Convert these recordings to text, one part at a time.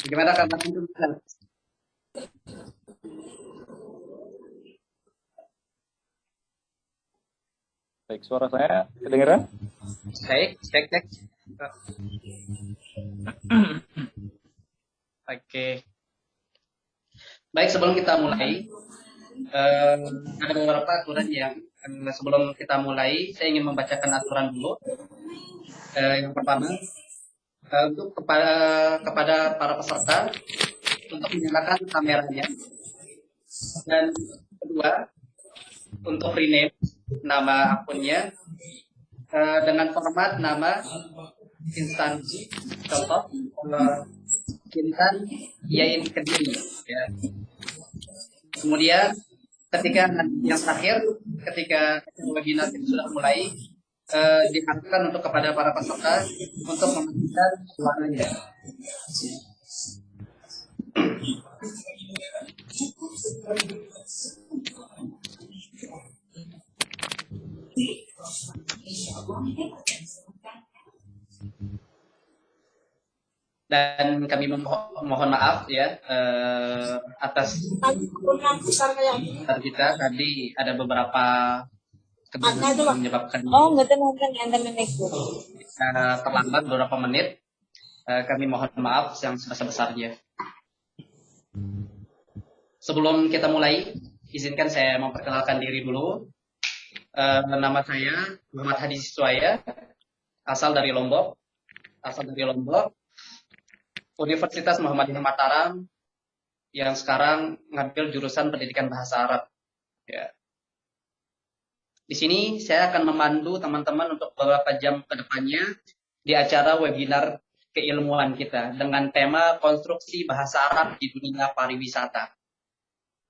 Gimana kabar itu? Baik, suara saya kedengeran? Baik, cek cek. Oke. Baik, sebelum kita mulai, ada beberapa aturan yang sebelum kita mulai, saya ingin membacakan aturan dulu. Yang pertama, untuk kepada para peserta untuk menyalakan kameranya, dan kedua untuk rename nama akunnya dengan format nama instansi, contoh Intan Yain Kediri, ya. Kemudian ketika yang terakhir, ketika webinar itu sudah mulai, diharapkan untuk kepada para peserta untuk mematikan suaranya. Dan kami mohon maaf ya atas kita tadi ada beberapa kebutuhan menyebabkan terlambat beberapa menit. Kami mohon maaf yang sebesar-besarnya. Sebelum kita mulai, izinkan saya memperkenalkan diri dulu. Nama saya Muhammad Hadi Siswaya, asal dari Lombok. Universitas Muhammadiyah Mataram, yang sekarang ngambil jurusan pendidikan bahasa Arab. Ya. Di sini saya akan memandu teman-teman untuk beberapa jam ke depannya di acara webinar keilmuan kita dengan tema konstruksi bahasa Arab di dunia pariwisata.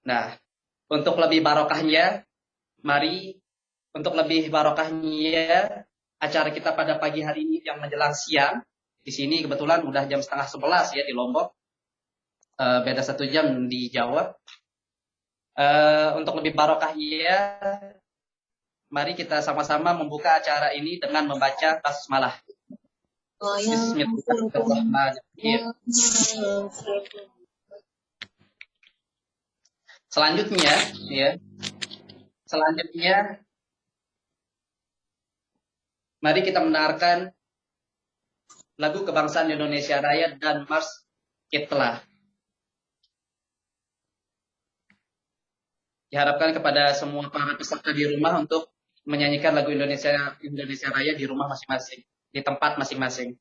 Nah, untuk lebih barokahnya, acara kita pada pagi hari ini yang menjelang siang. Di sini kebetulan udah jam 10:30 ya di Lombok, beda 1 jam di Jawa. Untuk lebih barokah ya, mari kita sama-sama membuka acara ini dengan membaca basmalah. Bismillahirrahmanirrahim. Selanjutnya, mari kita mendengarkan lagu kebangsaan Indonesia Raya dan Mars Kitlah. Diharapkan kepada semua para peserta di rumah untuk menyanyikan lagu Indonesia Raya di rumah masing-masing, di tempat masing-masing.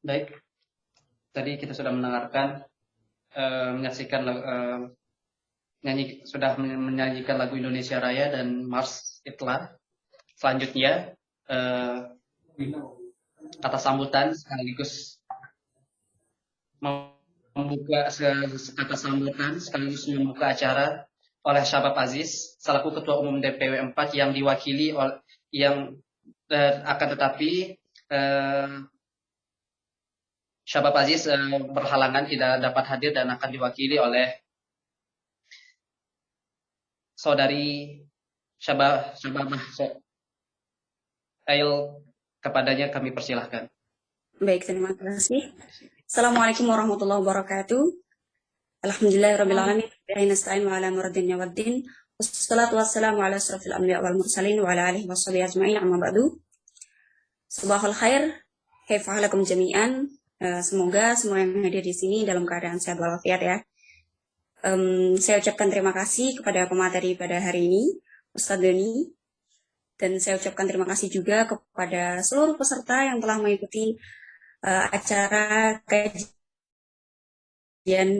Baik, tadi kita sudah mendengarkan, menyaksikan sudah menyanyikan lagu Indonesia Raya dan Mars Itlah. Selanjutnya kata sambutan sekaligus membuka kata sambutan sekaligus membuka acara oleh Syabab Aziz selaku Ketua Umum DPW 4 yang diwakili oleh akan tetapi Syabab Aziz berhalangan tidak dapat hadir dan akan diwakili oleh saudari Syabab Ail. Kepadanya kami persilahkan. Baik, terima kasih. Assalamualaikum warahmatullahi wabarakatuh. Alhamdulillahirrabbilalamin. Nasta'in wa ala muradin waddin. Wassalatu wassalamu ala asrafil anbiya wal mursalin wa ala alihi washabihi ajma'in, amma ba'du. Subahul khair. Kaifa halakum jami'an. Semoga semua yang hadir di sini dalam keadaan sehat walafiat ya. Saya ucapkan terima kasih kepada pemateri pada hari ini, Ustadz Doni. Dan saya ucapkan terima kasih juga kepada seluruh peserta yang telah mengikuti acara kajian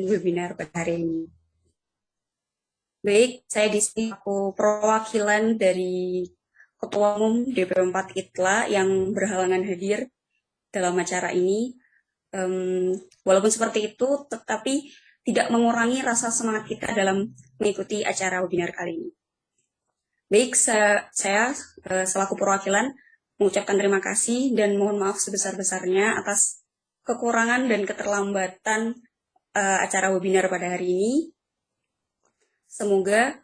webinar pada hari ini. Baik, saya di sini aku perwakilan dari Ketua Umum DPW 4 ITLA yang berhalangan hadir dalam acara ini. Walaupun seperti itu, tetapi tidak mengurangi rasa semangat kita dalam mengikuti acara webinar kali ini. Baik, saya selaku perwakilan mengucapkan terima kasih dan mohon maaf sebesar-besarnya atas kekurangan dan keterlambatan acara webinar pada hari ini. Semoga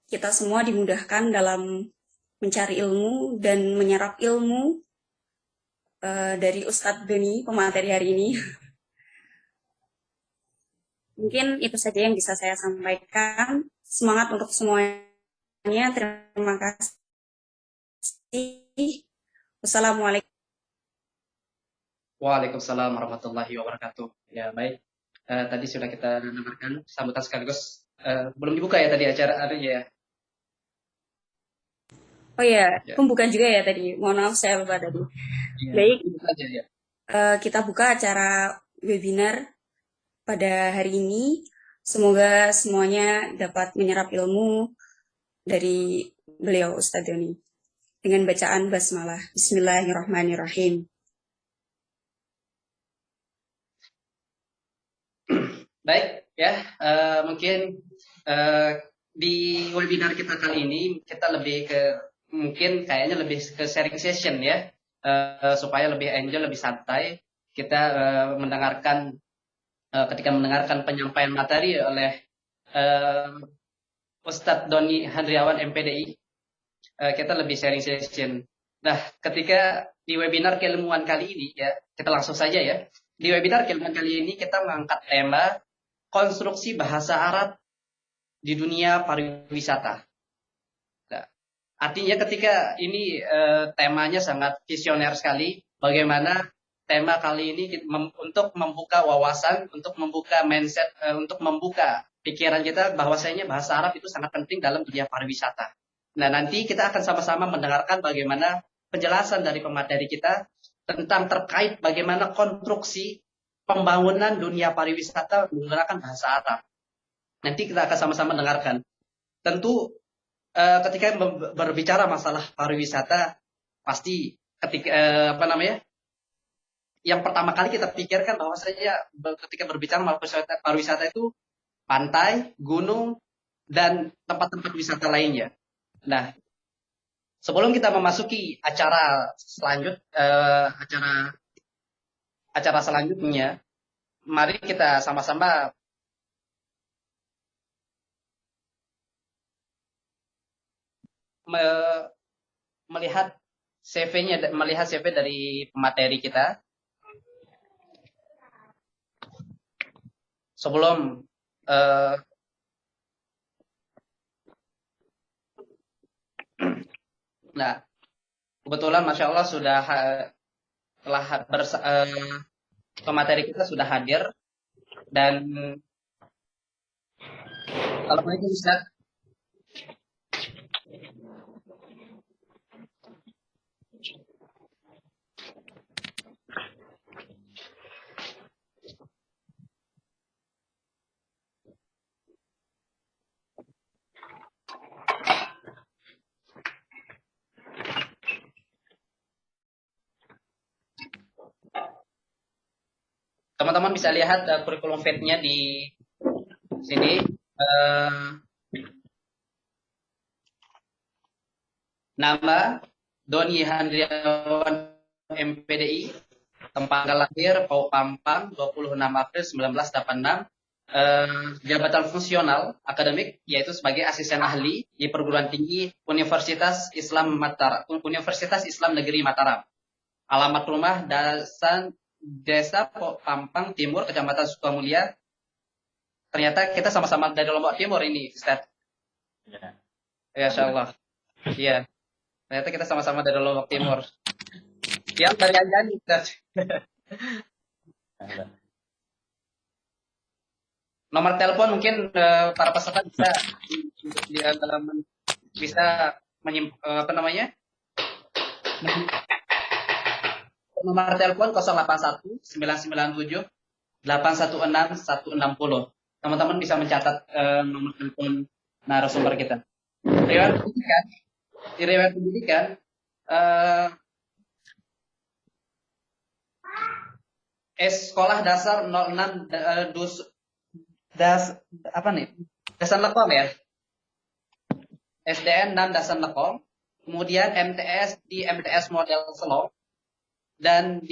kita semua dimudahkan dalam mencari ilmu dan menyerap ilmu dari Ustadz Doni, pemateri hari ini. Mungkin itu saja yang bisa saya sampaikan. Semangat untuk semuanya. Terima kasih. Wassalamualaikum. Waalaikumsalam warahmatullahi wabarakatuh. Ya, baik. Tadi sudah kita dengarkan sambutan sekaligus. Belum dibuka ya tadi acara ya. Oh iya, Ya. pembukaan juga ya tadi. Mohon maaf saya lupa tadi. Ya, Baik, dibuka aja ya. kita buka acara webinar pada hari ini. Semoga semuanya dapat menyerap ilmu dari beliau Ustadz Doni dengan bacaan basmalah. Bismillahirrahmanirrahim. Baik, ya. Mungkin di webinar kita kali ini kita lebih ke mungkin kayaknya lebih ke sharing session ya, supaya lebih enjoy, lebih santai. Kita mendengarkan ketika mendengarkan penyampaian materi oleh Ustadz Doni Handriawan MPDI, kita lebih sharing session. Nah, ketika di webinar keilmuan kali ini ya, kita langsung saja ya. Di webinar keilmuan kali ini kita mengangkat tema konstruksi bahasa Arab di dunia pariwisata. Nah, artinya ketika ini temanya sangat visioner sekali, bagaimana tema kali ini untuk membuka wawasan, untuk membuka mindset, untuk membuka pikiran kita bahwasanya bahasa Arab itu sangat penting dalam dunia pariwisata. Nah, nanti kita akan sama-sama mendengarkan bagaimana penjelasan dari pemateri kita tentang terkait bagaimana konstruksi pembangunan dunia pariwisata menggunakan bahasa Arab. Nanti kita akan sama-sama dengarkan. Tentu ketika berbicara masalah pariwisata, pasti ketika yang pertama kali kita pikirkan bahwasanya ketika berbicara masalah pariwisata itu pantai, gunung, dan tempat-tempat wisata lainnya. Nah, sebelum kita memasuki acara selanjutnya, mari kita sama-sama melihat CV dari pemateri kita. Sebelum nah, kebetulan Masya Allah sudah pemateri kita sudah hadir, dan Assalamualaikum Ustaz. Teman-teman bisa lihat kurikulum vitae-nya di sini. Nama Doni Handriawan MPDI, tempat lahir Pau Pampang 26 April 1986, jabatan fungsional akademik yaitu sebagai asisten ahli di perguruan tinggi Universitas Islam Negeri Mataram. Alamat rumah Desa Pampang Timur, Kecamatan Sukamulia. Ternyata kita sama-sama dari Lombok Timur ini, Ustaz. Ya, Insya Allah. Iya. Ternyata kita sama-sama dari Lombok Timur. Yang dari Anjani, Ustaz. Nomor telepon mungkin para peserta bisa nomor telepon 081 997 816 160. Teman-teman bisa mencatat nomor telepon narasumber kita. Riwayat pendidikan sekolah dasar 06 Dasan Lekong ya. SDN 6 Dasan Lekong. Kemudian MTS di MTS Model Selong. Dan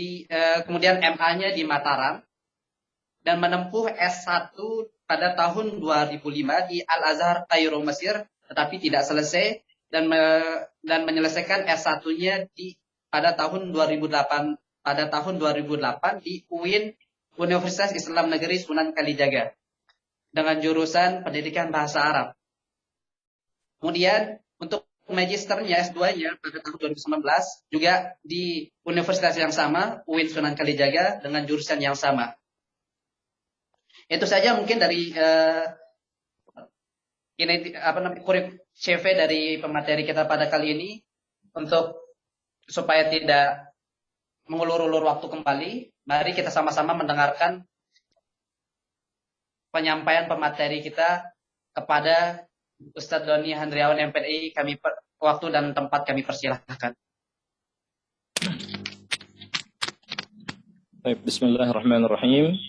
kemudian MA-nya di Mataram, dan menempuh S1 pada tahun 2005 di Al-Azhar Kairo Mesir tetapi tidak selesai dan menyelesaikan S1-nya pada tahun 2008 di UIN Universitas Islam Negeri Sunan Kalijaga dengan jurusan Pendidikan Bahasa Arab. Kemudian untuk magisternya S2-nya pada tahun 2019 juga di universitas yang sama, UIN Sunan Kalijaga dengan jurusan yang sama. Itu saja mungkin dari CV dari pemateri kita pada kali ini, untuk supaya tidak mengulur-ulur waktu kembali, mari kita sama-sama mendengarkan penyampaian pemateri kita kepada Ustadz Doni Handriawan MPDI. Waktu dan tempat kami persilahkan. Baik, bismillahirrahmanirrahim.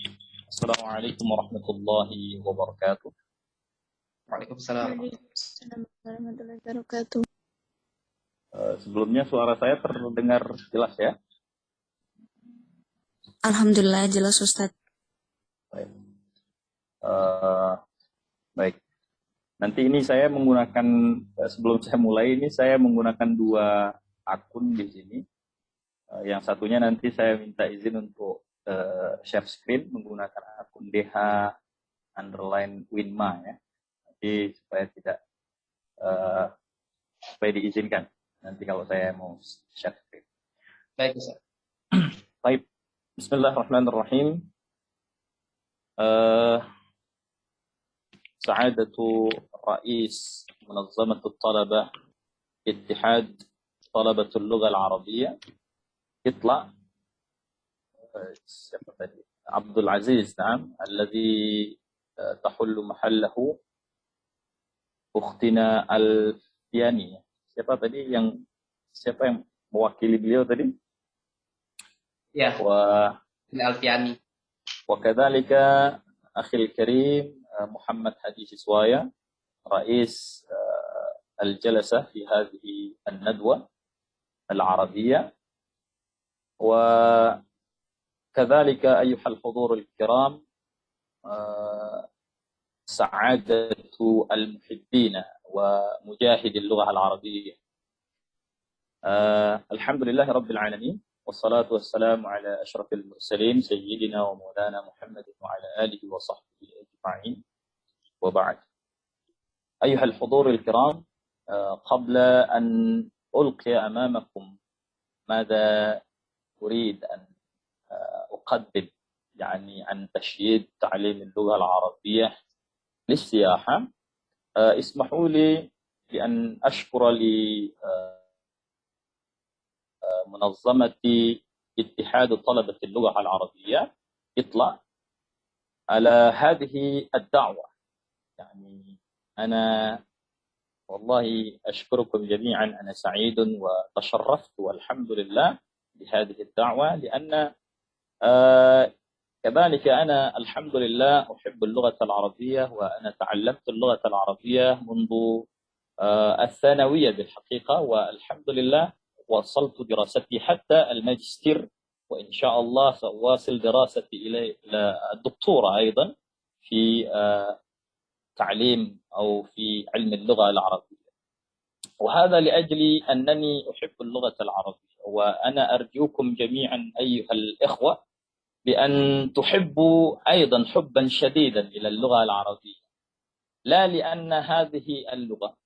Assalamualaikum warahmatullahi wabarakatuh. Waalaikumsalam. Warahmatullahi wabarakatuh. Sebelumnya suara saya terdengar jelas ya? Alhamdulillah jelas Ustadz. Baik. Baik. Nanti ini saya menggunakan, sebelum saya mulai ini saya menggunakan 2 akun di sini. Yang satunya nanti saya minta izin untuk share screen menggunakan akun DH_Winma ya. Nanti supaya tidak supaya diizinkan nanti kalau saya mau share screen. Baik, Ustaz. Baik. Bismillahirrahmanirrahim. سعادة رئيس منظمة الطلبة اتحاد طلبة اللغة العربية يطلع عبد العزيز، نعم، الذي تحل محله أختنا الفيانية. Siapa yang mewakili beliau tadi? Ya, Alfiani. وكذلك أخي الكريم محمد حديث سوايا رئيس الجلسة في هذه الندوة العربية. وكذلك أيها الحضور الكرام سعادة المحبين ومجاهدي اللغة العربية. الحمد لله رب العالمين، والصلاة والسلام على أشرف المرسلين سيدنا ومولانا محمد وعلى آله وصحبه أجمعين، وبعد. أيها الحضور الكرام، قبل أن ألقي أمامكم ماذا أريد أن أقدم يعني عن تشييد تعليم اللغة العربية للسياحة، اسمحوا لي بأن أشكر منظمة اتحاد طلبة اللغة العربية يطلع على هذه الدعوة. يعني أنا والله أشكركم جميعا، أنا سعيد وتشرفت والحمد لله بهذه الدعوة، لأن كذلك أنا الحمد لله أحب اللغة العربية، وأنا تعلمت اللغة العربية منذ الثانوية بالحقيقة، والحمد لله وصلت دراستي حتى الماجستير، وإن شاء الله سأواصل دراستي إلى الدكتوراه أيضا في تعليم أو في علم اللغة العربية. وهذا لأجل أنني أحب اللغة العربية، وأنا أرجوكم جميعا أيها الإخوة بأن تحبوا أيضا حبا شديدا إلى اللغة العربية، لا لأن هذه اللغة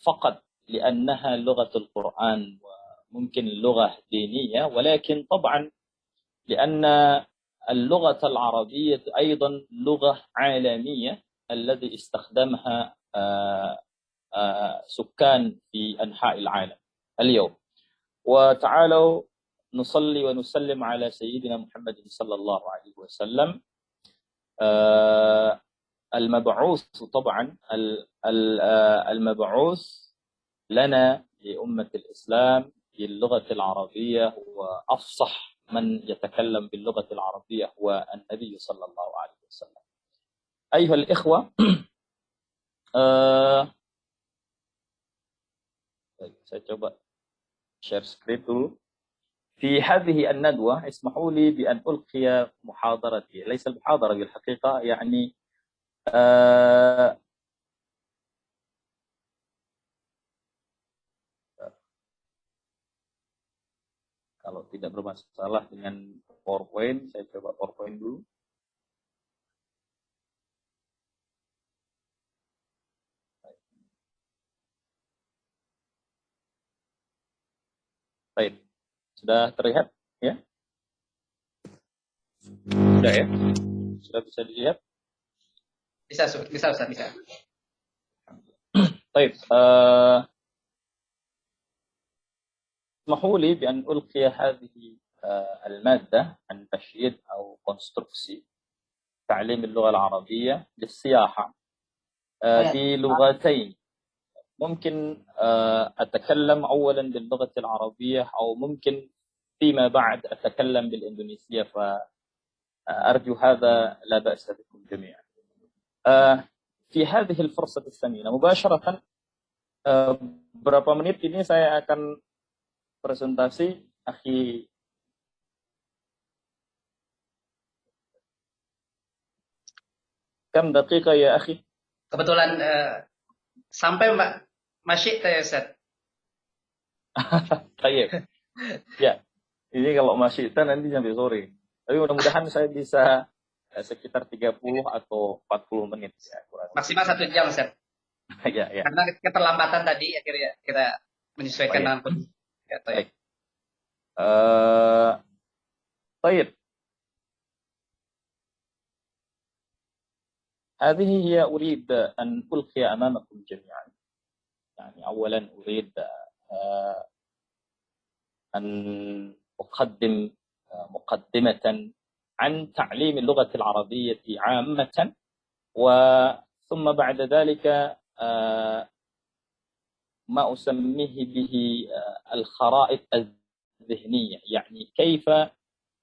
فقط لأنها لغة القرآن وممكن لغة دينية، ولكن طبعا لأن اللغة العربية أيضا لغة عالمية الذي استخدمها سكان في أنحاء العالم اليوم. وتعالوا نصلي ونسلم على سيدنا محمد صلى الله عليه وسلم المبعوث، طبعا المبعوث لنا لأمة الإسلام باللغة العربية، وأفصح من يتكلم باللغة العربية هو النبي صلى الله عليه وسلم. أيها الإخوة، saya coba share screen dulu. في هذه الندوة اسمحوا لي بأن ألقي محاضرتي، ليس المحاضرة بالحقيقة، يعني Kalau tidak bermasalah dengan PowerPoint, saya coba PowerPoint dulu. Baik, sudah terlihat ya? Sudah ya? Sudah bisa dilihat? Bisa, Ustaz, bisa. طيب اسمحوا لي بأن ألقي هذه المادة عن تشييد أو كونستركسي تعليم اللغة العربية للسياحة بلغتين. ممكن أتكلم أولا باللغة العربية أو ممكن فيما بعد أتكلم بالإندونيسية، فأرجو هذا لا بأس بكم جميعا. في هذه الفرصة الثمينة مباشرة beberapa menit ini saya akan presentasi akhi. Kam daqiqah ya akhi? Kebetulan sampai masih ya Ustaz. Baik. Ya, ini kalau masih nanti sampai sore. Tapi mudah-mudahan saya bisa sekitar 30 atau 40 menit ya, kurang. Maksimal 1 jam Ustaz. Ya, ya. Karena keterlambatan tadi akhirnya kita menyesuaikan dengan kondisi. Ya, baik. طيب. هذه هي أريد أن ألقي أمامكم جميعا. يعني أولا أريد أن أقدم مقدمة عن تعليم اللغة العربية عامة، وثم بعد ذلك ما أسميه به الخرائط الذهنية، يعني كيف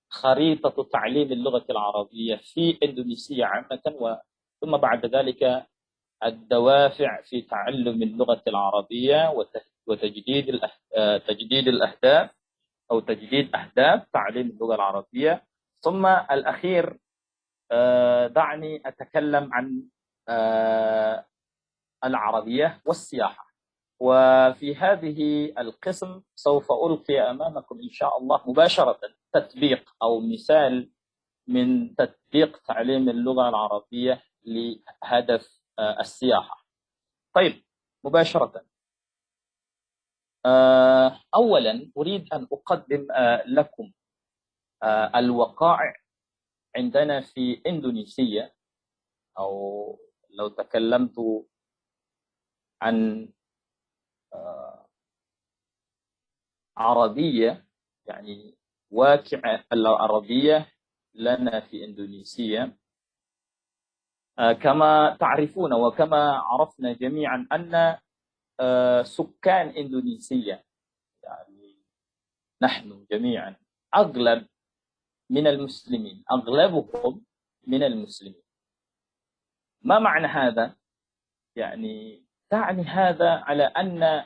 خريطة تعليم اللغة العربية في إندونيسيا عامة، ثم بعد ذلك الدوافع في تعلم اللغة العربية وتجديد الأهداف أو تجديد أهداف تعليم اللغة العربية، ثم الأخير دعني أتكلم عن العربية والسياحة. وفي هذه القسم سوف ألقي أمامكم إن شاء الله مباشرة تطبيق أو مثال من تطبيق تعليم اللغة العربية لهدف السياحة. طيب، مباشرة أولا أريد أن أقدم لكم الوقائع عندنا في إندونيسيا، أو لو تكلمت عن عربية، يعني واقع العربية لنا في إندونيسيا. كما تعرفون وكما عرفنا جميعا أن سكان إندونيسيا، يعني نحن جميعا أغلب من المسلمين، أغلبهم من المسلمين. ما معنى هذا؟ يعني تعني هذا على أن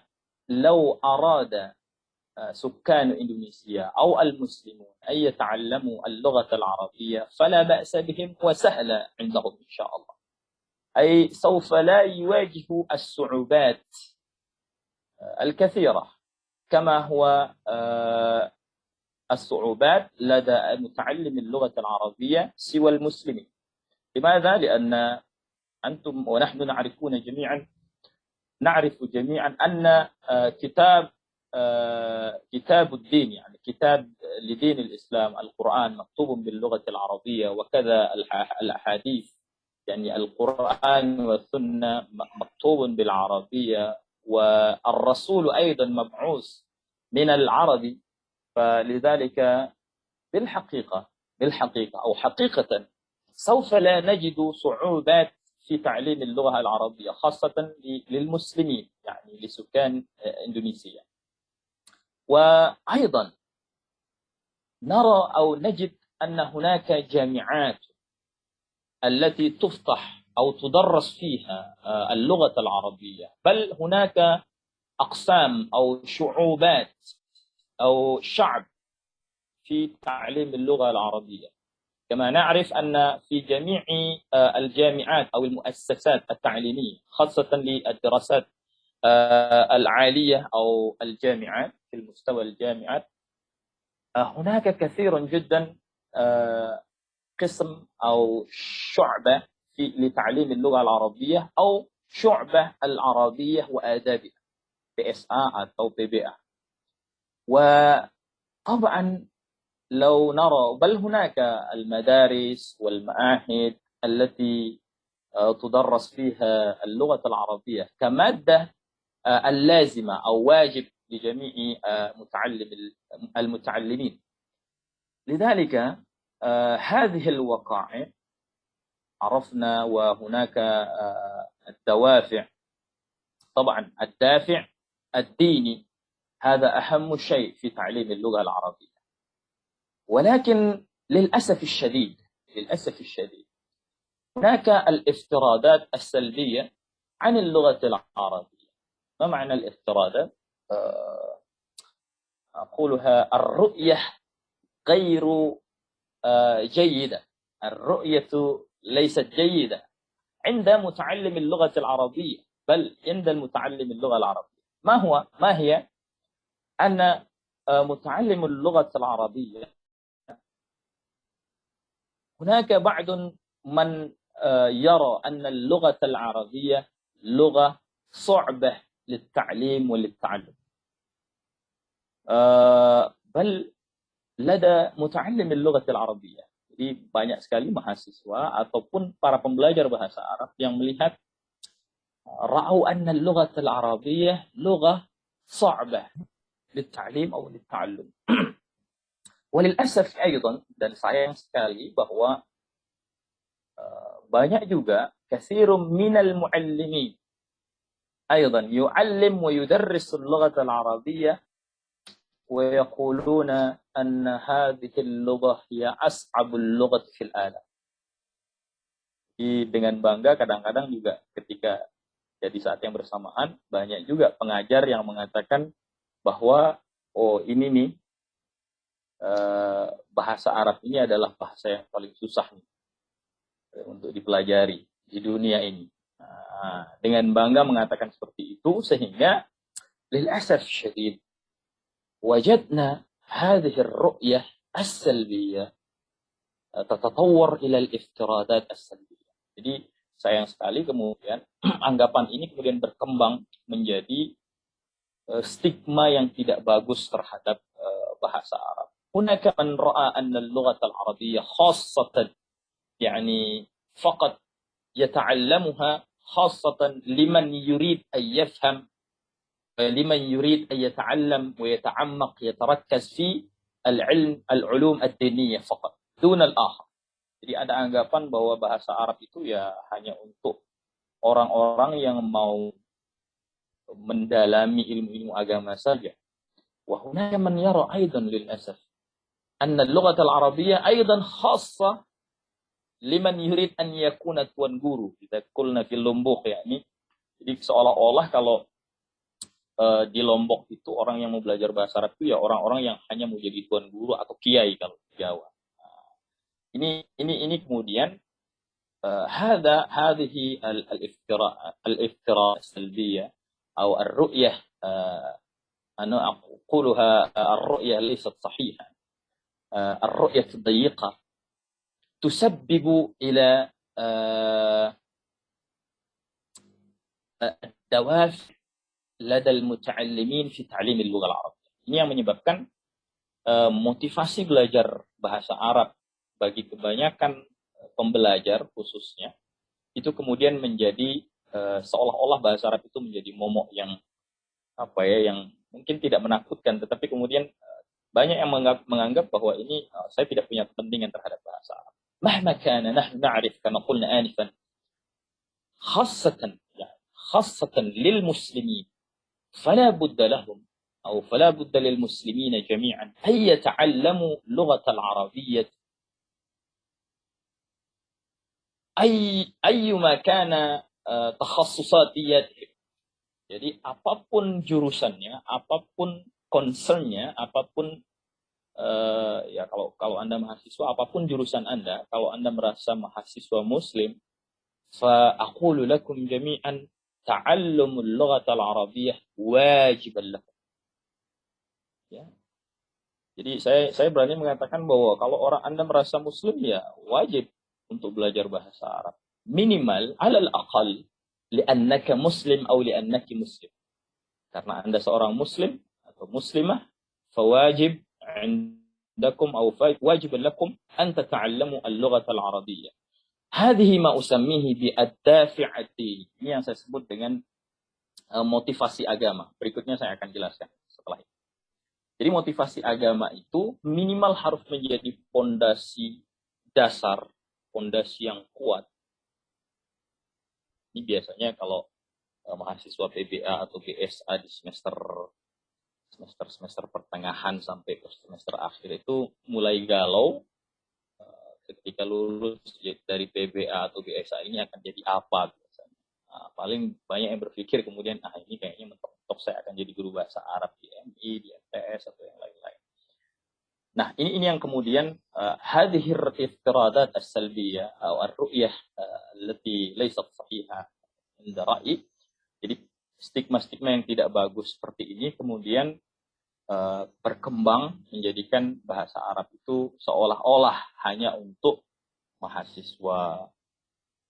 لو أراد سكان إندونيسيا أو المسلمون أن يتعلموا اللغة العربية فلا بأس بهم وسهل عندهم إن شاء الله، أي سوف لا يواجهوا الصعوبات الكثيرة كما هو الصعوبات لدى متعلم اللغة العربية سوى المسلمين. لماذا؟ لأن أنتم ونحن نعرف جميعا أن كتاب الدين، يعني كتاب لدين الإسلام القرآن مكتوب باللغة العربية، وكذا الأحاديث، يعني القرآن والسنة مكتوب بالعربية، والرسول أيضا مبعوث من العربي. فلذلك بالحقيقة أو حقيقة سوف لا نجد صعوبات في تعليم اللغة العربية، خاصة للمسلمين، يعني لسكان إندونيسيا. وأيضا نرى أو نجد أن هناك جامعات التي تفتح أو تدرس فيها اللغة العربية، بل هناك أقسام أو شعوبات أو شعب في تعليم اللغة العربية. كما نعرف أن في جميع الجامعات أو المؤسسات التعليمية، خاصة للدراسات العالية أو الجامعات في المستوى الجامعات، هناك كثير جدا قسم أو شعبة لتعليم اللغة العربية أو شعبة العربية وآدابها PSA atau PBA. وطبعا لو نرى بل هناك المدارس والمعاهد التي تدرس فيها اللغة العربية كمادة اللازمة أو واجب لجميع المتعلمين. لذلك هذه الوقائع عرفنا، وهناك الدوافع. طبعا الدافع الديني هذا أهم شيء في تعليم اللغة العربية، ولكن للأسف الشديد هناك الافتراضات السلبية عن اللغة العربية. ما معنى الافتراضات؟ أقولها الرؤية غير جيدة، الرؤية ليست جيدة عند متعلم اللغة العربية، بل عند المتعلم اللغة العربية. ما هي؟ أن متعلم اللغة العربية هناك بعض من يرى أن اللغة العربية لغة صعبة للتعليم وللتعلم، بل لدى متعلم اللغة العربية. Jadi banyak sekali mahasiswa ataupun para pembelajar bahasa Arab yang melihat ra'au anna al-lughat al-arabiyyah lughah صعبة للتعليم أو للتعلم. وللأسف أيضا, dan sayang sekali bahwa banyak juga كثير من المعلمين أيضا يعلم ويدرس اللغة العربية ويقولون أن هذه اللغة هي أصعب اللغة في العالم. Dengan bangga kadang-kadang juga ketika jadi saat yang bersamaan banyak juga pengajar yang mengatakan bahwa ini nih bahasa Arab ini adalah bahasa yang paling susah nih untuk dipelajari di dunia ini. Dengan bangga mengatakan seperti itu, sehingga للأسف الشديد وجدنا هذه الرؤية السلبية تتطور إلى الافتراضات السلبية. Jadi sayang sekali kemudian anggapan ini kemudian berkembang menjadi stigma yang tidak bagus terhadap bahasa Arab. هناك من رأى أن اللغة العربية خاصة يعني فقط يتعلمها خاصة لمن يريد أن يفهم، لمن يريد أن يتعلم ويتعمق يتركز في العلوم الدينية فقط دون الآخر. Jadi ada anggapan bahwa bahasa Arab itu ya hanya untuk orang-orang yang mau mendalami ilmu-ilmu agama saja. وهناك من يرى أيضا للأسف أن اللغة العربية أيضا خاصة لمن يريد أن يكون tuan guru. Kita kulna di Lombok yakni. Jadi seolah-olah kalau di Lombok itu orang yang mau belajar bahasa Arab itu ya orang-orang yang hanya mau jadi tuan guru atau kiai kalau di Jawa. Ini kemudian هذه الافتراء السلبية أو الرؤية أنا أقولها الرؤية ليست صحيحة. الرؤية الضيقة تسبب إلى الدوافع لدى المتعلمين في تعليم اللغة العربية. Ini yang menyebabkan motivasi belajar bahasa Arab bagi kebanyakan pembelajar khususnya itu kemudian menjadi seolah-olah bahasa Arab itu menjadi momok yang yang mungkin tidak menakutkan, tetapi kemudian banyak yang menganggap bahwa ini saya tidak punya kepentingan terhadap bahasa Arab. مهما كان نحن نعرف كما قلنا آنفا خاصة للمسلمين فلا بد لهم أو فلا بد للمسلمين جميعا أن يتعلموا لغة العربية أيما كان تخصصاتياتهم. Jadi apapun jurusannya, apapun concernnya, apapun ya kalau Anda mahasiswa, apapun jurusan Anda, kalau Anda merasa mahasiswa Muslim, fa aqulu lakum jami'an ta'allumul lughatal arabiyyah wajiban lakum. Ya. Jadi saya berani mengatakan bahwa kalau orang Anda merasa Muslim, ya wajib untuk belajar bahasa Arab. Minimal, alal aqal, li'annaka Muslim atau li'annaki Muslim. Karena Anda seorang Muslim atau Muslimah, fawajib عندكم أو واجب لكم أن تتعلموا اللغة العربية. هذه ما أسميه بالدافع الديني. Ini yang saya sebut dengan motivasi agama. Berikutnya saya akan jelaskan setelah ini. Jadi motivasi agama itu minimal harus menjadi fondasi dasar, fondasi yang kuat. Ini biasanya kalau mahasiswa PBA atau BSA di semester pertengahan sampai ke semester akhir itu mulai galau ketika lulus dari PBA atau BSA ini akan jadi apa biasanya. Nah, paling banyak yang berpikir kemudian ini kayaknya mentok-mentok saya akan jadi guru bahasa Arab di MI, di MTS atau yang lain-lain. Nah, ini yang kemudian hadhihi al-iftiradat as-salbiyah atau ar-ru'yah allati laysat sahihah inda ra'i. Jadi stigma-stigma yang tidak bagus seperti ini kemudian berkembang menjadikan bahasa Arab itu seolah-olah hanya untuk mahasiswa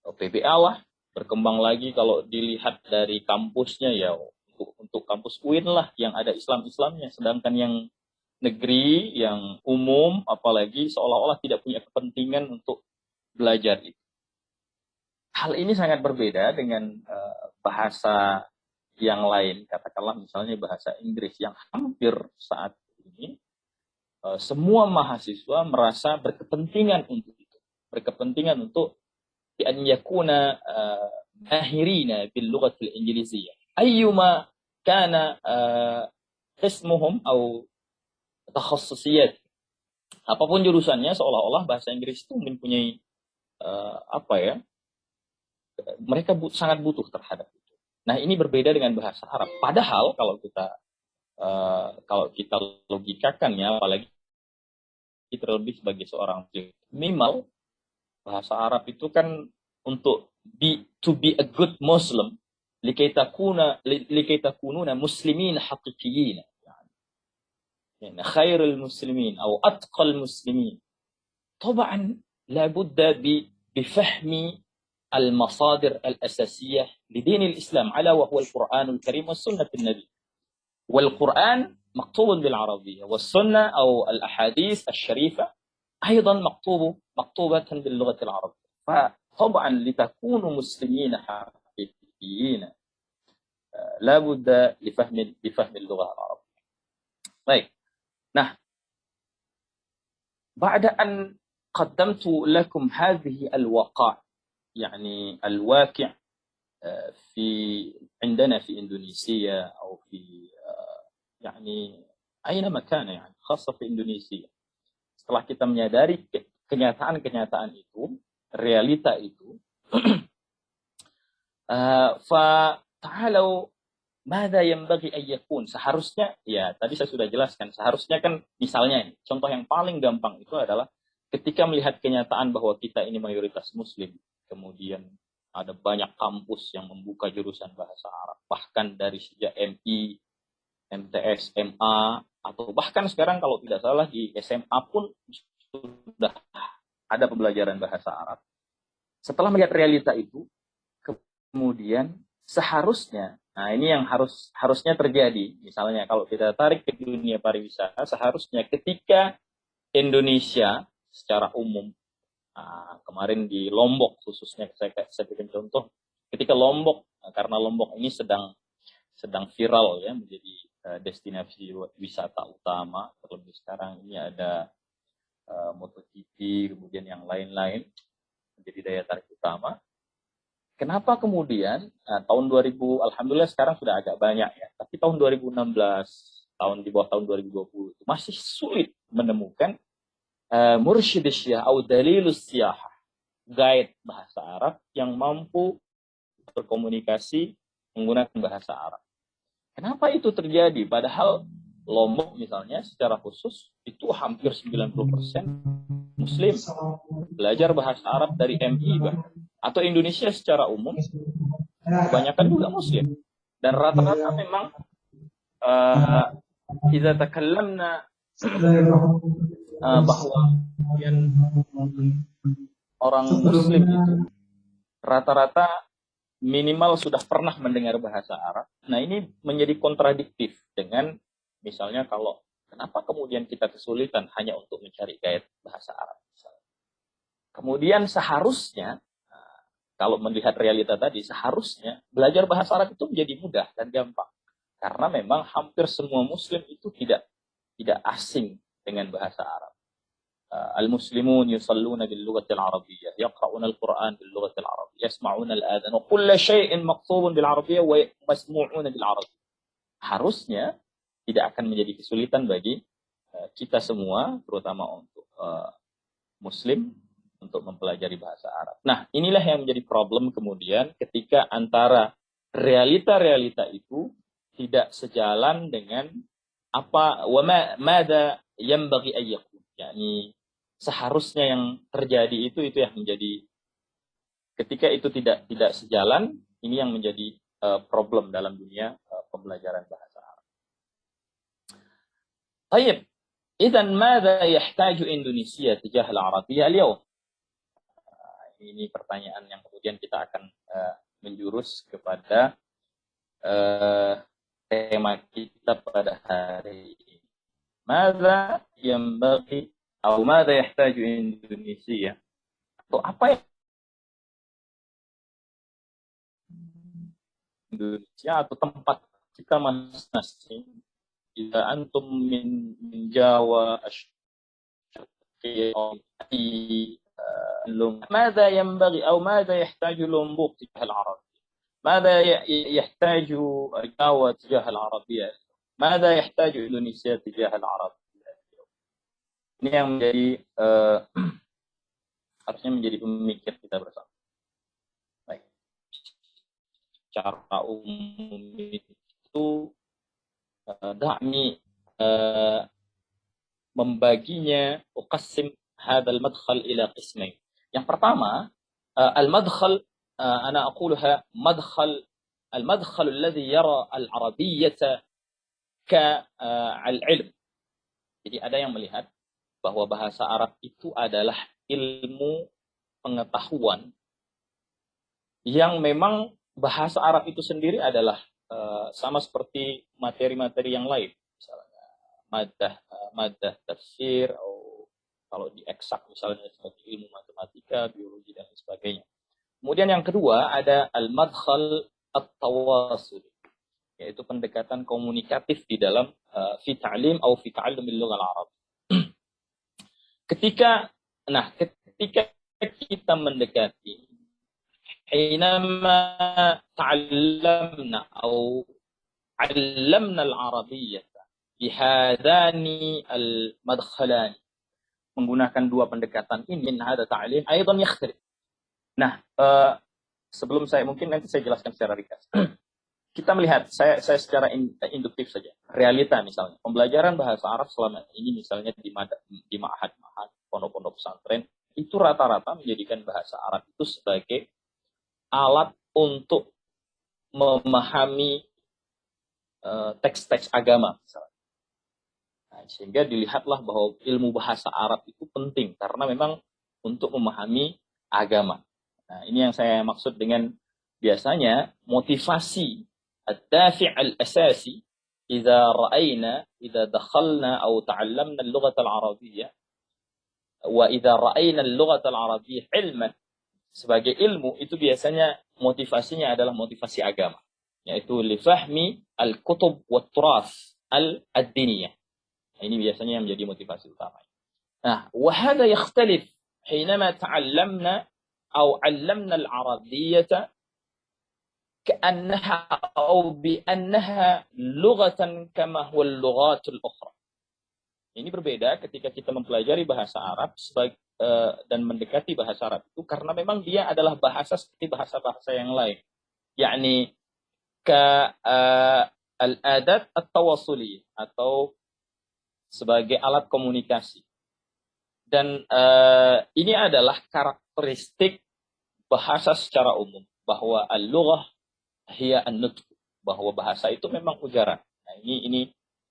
PBA lah. Berkembang lagi kalau dilihat dari kampusnya ya untuk kampus UIN lah yang ada Islam-Islamnya. Sedangkan yang negeri, yang umum, apalagi seolah-olah tidak punya kepentingan untuk belajar itu. Hal ini sangat berbeda dengan bahasa yang lain, katakanlah misalnya bahasa Inggris yang hampir saat ini semua mahasiswa merasa berkepentingan untuk itu, berkepentingan untuk an yakuna mahirina bil lughati al ingliziyah ayyuma kana qismuhum atau takhassusiyat, apapun jurusannya seolah-olah bahasa Inggris itu mempunyai mereka sangat butuh terhadap itu. Nah, ini berbeda dengan bahasa Arab. Padahal kalau kita logikakan ya, apalagi terlebih sebagai seorang minimal bahasa Arab itu kan untuk to be a good Muslim, likai takununa muslimin haqiqiyin. Yani khairul muslimin atau atqal muslimin. طبعا لابد بفهم المصادر الأساسية لدين الإسلام على وهو القرآن الكريم والسنة النبي. والقرآن مكتوب بالعربية والسنة أو الأحاديث الشريفة أيضا مكتوبة باللغة العربية. فطبعا لتكونوا مسلمين حقيقيين لابد لفهم اللغة العربية. طيب. Nah, بعد أن قدمت لكم هذه الوقائع يعني الواقع عندنا في إندونيسيا أو في يعني أينما كان يعني خاصة في Indonesia. Setelah kita menyadari kenyataan-kenyataan itu, realita itu, fata'alau madza yanbaghi an yakun. Seharusnya ya tadi saya sudah jelaskan, seharusnya kan misalnya contoh yang paling gampang itu adalah ketika melihat kenyataan bahwa kita ini mayoritas muslim, kemudian ada banyak kampus yang membuka jurusan bahasa Arab, bahkan dari sejak MI, MTS, MA, atau bahkan sekarang kalau tidak salah di SMA pun sudah ada pembelajaran bahasa Arab. Setelah melihat realita itu, kemudian seharusnya, nah ini yang harusnya terjadi, misalnya kalau kita tarik ke dunia pariwisata, seharusnya ketika Indonesia secara umum, kemarin di Lombok khususnya saya bikin contoh, ketika Lombok, karena Lombok ini sedang viral ya menjadi destinasi wisata utama, terlebih sekarang ini ada MotoGP, kemudian yang lain-lain menjadi daya tarik utama. Kenapa kemudian tahun 2000, alhamdulillah sekarang sudah agak banyak ya, tapi tahun 2016, di bawah tahun 2020 itu masih sulit menemukan mursyid syiyah atau dalilus siyahah, guide bahasa Arab yang mampu berkomunikasi menggunakan bahasa Arab. Kenapa itu terjadi? Padahal Lombok misalnya secara khusus itu hampir 90% Muslim, belajar bahasa Arab dari MI bahkan. Atau Indonesia secara umum kebanyakan juga Muslim. Dan rata-rata memang idza takallamna bahwa orang Muslim itu rata-rata minimal sudah pernah mendengar bahasa Arab. Nah, ini menjadi kontradiktif dengan misalnya kalau kenapa kemudian kita kesulitan hanya untuk mencari gaya bahasa Arab. Kemudian seharusnya, kalau melihat realita tadi, seharusnya belajar bahasa Arab itu menjadi mudah dan gampang. Karena memang hampir semua Muslim itu tidak asing dengan bahasa Arab. Al-Muslimun yusalluna bil-lughati al-arabiyyah, yaqra'una al-Qur'an bil-lughati al-arabiyyah, yasma'una al-adhan, wa kullu shay'in maqtubun bil-arabiyyah wa masmu'una bil-arabiyyah. Harusnya tidak akan menjadi kesulitan bagi kita semua, terutama untuk Muslim, untuk mempelajari bahasa Arab. Nah, inilah yang menjadi problem kemudian ketika antara realita-realita itu tidak sejalan dengan apa mada yanbaghi an yakun, yakni seharusnya yang terjadi itu yang menjadi ketika itu tidak sejalan, ini yang menjadi problem dalam dunia pembelajaran bahasa Arab. Baik, idzan madza yahtaju Indonesia tijah al-Arabiyyah al-yawm? Ini pertanyaan yang kemudian kita akan menjurus kepada tema kita pada hari ini. Mada yanbaghi atau mada yahtaju Indonesia? Atau apa yang Indonesia atau tempat kita masing-masing? Jika antum min Jawa, Syarqi, ماذا ينبغي أو ماذا يحتاج لومبوك تجاه العربية؟ ماذا يحتاج جاوة تجاه العربية؟ ماذا يحتاج إندونيسيا تجاه العربية؟ Ini yang menjadi harusnya menjadi pemikir kita bersama. Baik. Secara umum itu da'mi membaginya uqassim hadzal madkhal ila qismain. Yang pertama, al-madkhal ana aqulaha al-madkhal alladhi yara al-arabiyyah ka al-ilm. Jadi ada yang melihat bahwa bahasa Arab itu adalah ilmu pengetahuan yang memang bahasa Arab itu sendiri adalah sama seperti materi-materi yang lain, misalnya madah tafsir, atau kalau di eksak misalnya seperti ilmu matematika, biologi dan sebagainya. Kemudian yang kedua ada al-madkhal at-tawasul, yaitu pendekatan komunikatif di dalam fi ta'lim atau fi ta'allum al-lugha al-arab. Ketika kita mendekati حينما تعلمنا أو علمنا العربية بهذان المدخلان, menggunakan dua pendekatan ini, min hadza ta'lim aidan yakhtalif. Nah, sebelum mungkin nanti saya jelaskan secara ringkas. Kita melihat, saya secara induktif saja. Realita misalnya, pembelajaran bahasa Arab selama ini misalnya di ma'had, pondok-pondok pesantren, itu rata-rata menjadikan bahasa Arab itu sebagai alat untuk memahami teks-teks agama misalnya. Nah, sehingga dilihatlah bahwa ilmu bahasa Arab itu penting karena memang untuk memahami agama. Nah, ini yang saya maksud dengan biasanya motivasi ad-dafi' al-asasi idza dakhalna atau ta'allamna al-lughah al-arabiyyah wa idza ra'ayna al-lughah al-arabiyyah ilman, sebagai ilmu itu biasanya motivasinya adalah motivasi agama, yaitu li fahmi al-kutub wa turas al-diniyah. Ini biasanya yang menjadi motivasi utama. Nah, wa hadha yakhtalif حينما تعلمنا أو علمنا العربية كأنها أو بأنها لغة كما هو اللغات الأخرى. Ini berbeda ketika kita mempelajari bahasa Arab dan mendekati bahasa Arab itu karena memang dia adalah bahasa seperti bahasa-bahasa yang lain. Yakni al-adat at-tawasuliyah atau sebagai alat komunikasi. Dan ini adalah karakteristik bahasa secara umum, bahwa al-lughah hiya an-nutq, bahwa bahasa itu memang ujaran. Nah, ini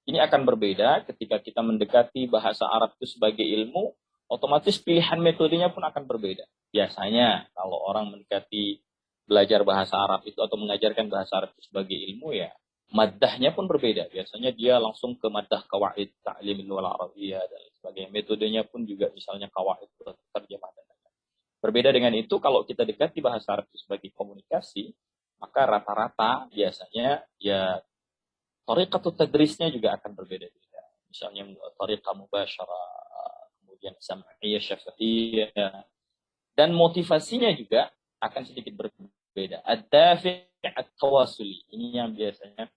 Ini akan berbeda ketika kita mendekati bahasa Arab itu sebagai ilmu, otomatis pilihan metodenya pun akan berbeda. Biasanya kalau orang mendekati belajar bahasa Arab itu atau mengajarkan bahasa Arab itu sebagai ilmu, ya maddahnya pun berbeda. Biasanya dia langsung ke maddah qawaid ta'limil lughah al-arabiyyah dan sebagainya. Metodenya pun juga misalnya qawaid terjemah dan lain-lain. Berbeda dengan itu kalau kita dekati bahasa Arab itu sebagai komunikasi, maka rata-rata biasanya ya thariqatut tadrisnya juga akan berbeda-beda. Misalnya thariqah mubasyarah, kemudian sam'iyah, syafi'iyah, dan motivasinya juga akan sedikit berbeda. Ad-dafi' at-tawasuli, ini yang biasanya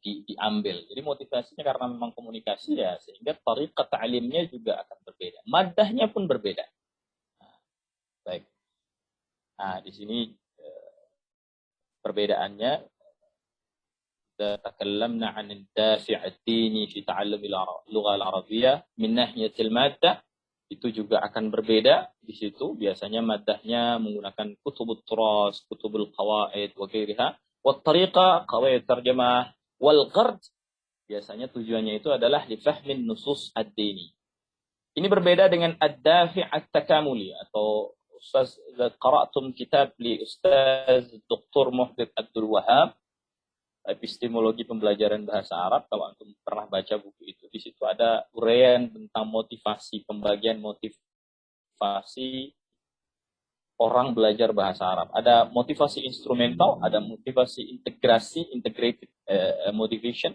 diambil. Jadi motivasinya karena memang komunikasi, ya sehingga thariqat ta'limnya juga akan berbeda. Maddahnya pun berbeda. Nah, baik. Nah, di sini perbedaannya, تكلمنا عن الدافع الديني في تعلم اللغة العربية من ناحية المادة, itu juga akan berbeda. Di situ biasanya maddahnya menggunakan kutubut turas, kutubul qawaid wa ghairiha, wa tariqa qawaid tarjamah wal qard, biasanya tujuannya itu adalah li fahmin nusus ad-dini. Ini berbeda dengan ad-dafi' at-takamuli, atau Ustaz, qara'tum kitab li Ustaz Dr. Muhbib Abdul Wahab, epistemologi pembelajaran bahasa Arab. Kalau antum pernah baca buku itu, di situ ada uraian tentang motivasi, pembagian motivasi orang belajar bahasa Arab. Ada motivasi instrumental, ada motivasi integrasi, integrated motivation,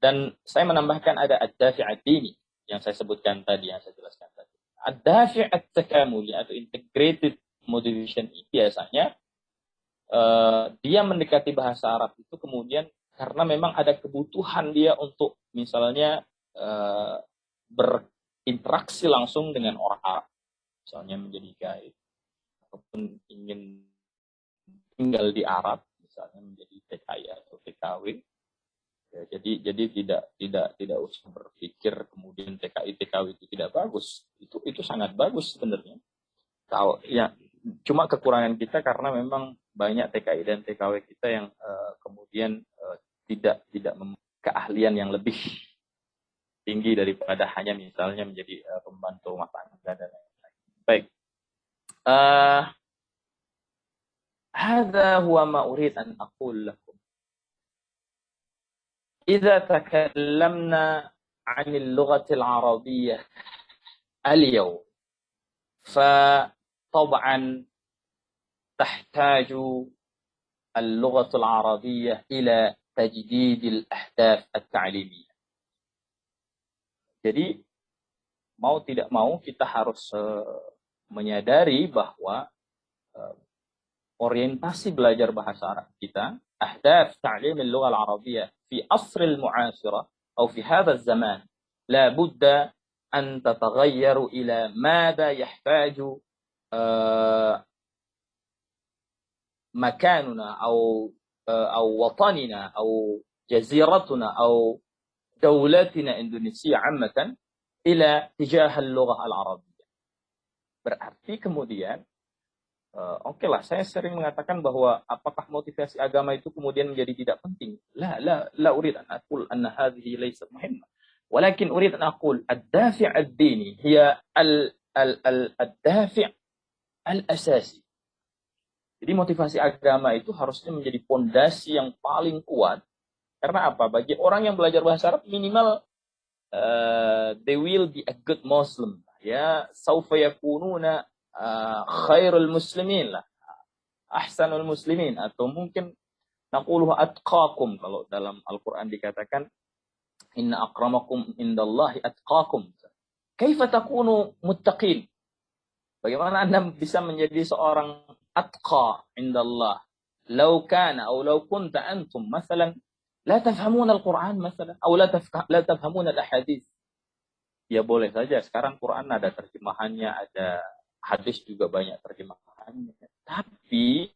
dan saya menambahkan ada ad-dafi' ad-dini yang saya sebutkan tadi, yang saya jelaskan tadi. Ad-dafi' at-takamuli atau integrated motivation ini biasanya dia mendekati bahasa Arab itu kemudian karena memang ada kebutuhan dia untuk misalnya berinteraksi langsung dengan orang Arab, misalnya menjadi guide ataupun ingin tinggal di Arab, misalnya menjadi TKI atau TKW. Ya, jadi tidak usah berpikir kemudian TKI TKW itu tidak bagus. Itu sangat bagus sebenarnya. Kalau ya cuma kekurangan kita karena memang banyak TKI dan TKW kita yang kemudian tidak keahlian yang lebih tinggi daripada hanya misalnya menjadi pembantu rumah tangga dan lain-lain. Baik. هذا هو ما أريد أن أقول لكم. إذا تكلمنا عن اللغة العربية اليوم فطبعا تحتاج اللغة العربية إلى تجديد الأهداف التعليمية. Jadi mau tidak mau kita harus menyadari bahwa orientasi belajar bahasa Arab kita, أهداف تعليم اللغة العربية في عصر المعاصرة أو في هذا الزمان لا بد أن تتغير إلى ماذا يحتاج مكاننا أو وطننا أو جزيرتنا أو دولتنا إندونيسيا عامة إلى تجاه اللغة العربية. Berarti kemudian oke lah, saya sering mengatakan bahwa apakah motivasi agama itu kemudian menjadi tidak penting? لا أريد أن أقول أن هذه ليست مهمة، ولكن أريد أن أقول الدافع الديني هي الدافع الأساسي. Jadi motivasi agama itu harusnya menjadi fondasi yang paling kuat. Karena apa? Bagi orang yang belajar bahasa Arab, minimal they will be a good Muslim. Ya, saufa yakununa khairul muslimin lah, ahsanul muslimin, atau mungkin naquluhu atqakum, kalau dalam Al-Quran dikatakan inna akramakum indallahi atqakum. Kaifa takunu muttaqin? Bagaimana Anda bisa menjadi seorang atqa indallah? Law kana aw law kunta antum masalan la tafhamuna al-Quran masalan aw la tafhamuna al-ahadits. Ya boleh saja sekarang Quran ada terjemahannya, ada hadis juga banyak terjemahannya. Tapi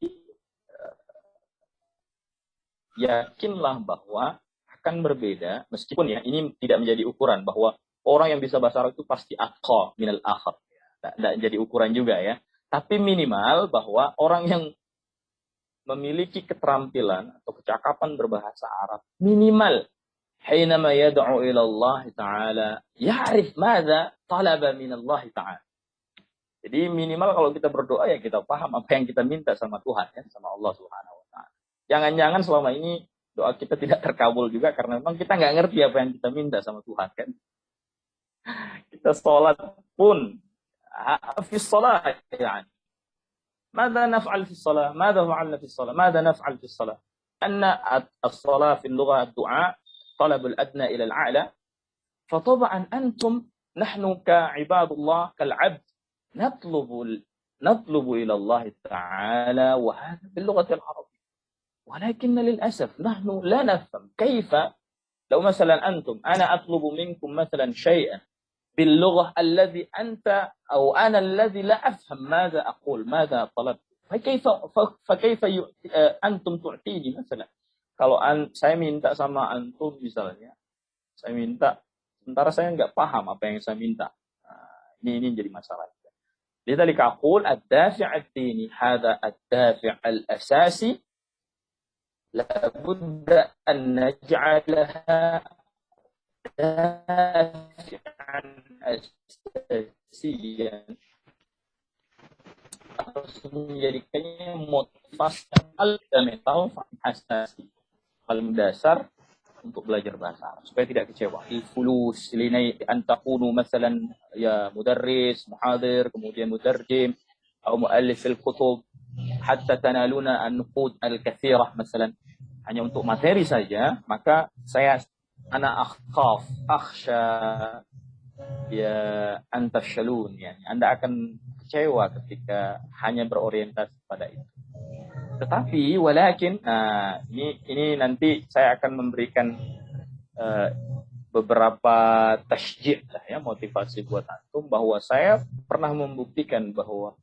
yakinlah bahwa akan berbeda, meskipun ya ini tidak menjadi ukuran bahwa orang yang bisa bahasa Arab itu pasti atqa minal akhar. Tidak jadi ukuran juga ya. Tapi minimal bahwa orang yang memiliki keterampilan atau kecakapan berbahasa Arab minimal حينما يدعو إلى الله تعالى يعرف ماذا طلب من الله تعالى. Jadi minimal kalau kita berdoa ya kita paham apa yang kita minta sama Tuhan ya, sama Allah Subhanahu wa taala. Jangan-jangan selama ini doa kita tidak terkabul juga karena memang kita nggak ngerti apa yang kita minta sama Tuhan kan. Kita sholat pun fi shalah yani. ماذا نفعل في الصلاة؟ ماذا فعلنا في الصلاة؟ ماذا نفعل في الصلاة؟ أن الصلاة في اللغة الدعاء طلب الأدنى إلى الأعلى. فطبعا أنتم نحن كعباد الله كالعبد نطلب إلى الله تعالى وهذا باللغة العربية. ولكن للأسف نحن لا نفهم كيف لو مثلا أنتم أنا أطلب منكم مثلا شيئا باللغة الذي أنت أو أنا الذي لا أفهم ماذا أقول ماذا طلبت فكيف أنتم تعطيني مثلا. Kalau saya minta sama antum misalnya, saya minta sementara saya nggak paham apa yang saya minta. Ini jadi masalah. لذلك أقول الدافع الديني هذا الدافع الأساسي لابد أن نجعلها دافعا أساسيا harus menjadikannya motivasi fundamental asasi paling dasar untuk belajar bahasa Arab supaya tidak kecewa. Fulus linai an takunu masalan ya mudarris, muhadir, kemudian mutarjim atau muallif al-kutub hatta tanaluna an-nuqud al-katsirah masalan hanya untuk materi saja, maka ana akhsha ya antafshalun yani Anda akan kecewa ketika hanya berorientasi pada itu. Tetapi walakin ini nanti saya akan memberikan beberapa tasjid lah ya, motivasi buat antum bahwa saya pernah membuktikan bahwa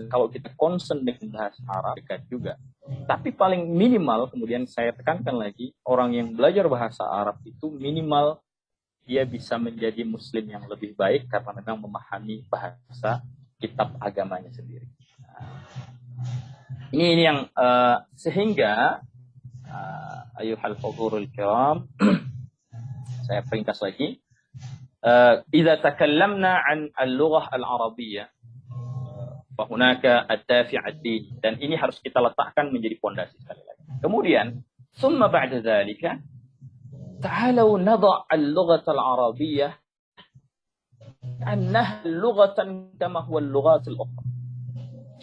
kalau kita concern dengan bahasa Arab dekat juga. Tapi paling minimal kemudian saya tekankan lagi orang yang belajar bahasa Arab itu minimal dia bisa menjadi muslim yang lebih baik karena memang memahami bahasa kitab agamanya sendiri. Ini yang sehingga ayuhal hudhurul kiram saya ringkas lagi. Idza takallamna an al-lughah al-arabiyyah fa hunaka ad-dafi' ad-dini dan ini harus kita letakkan menjadi pondasi sekali lagi. Kemudian thumma ba'da dzalika تعالوا نضع اللغة العربية أنها لغة كما هو اللغات الأخرى.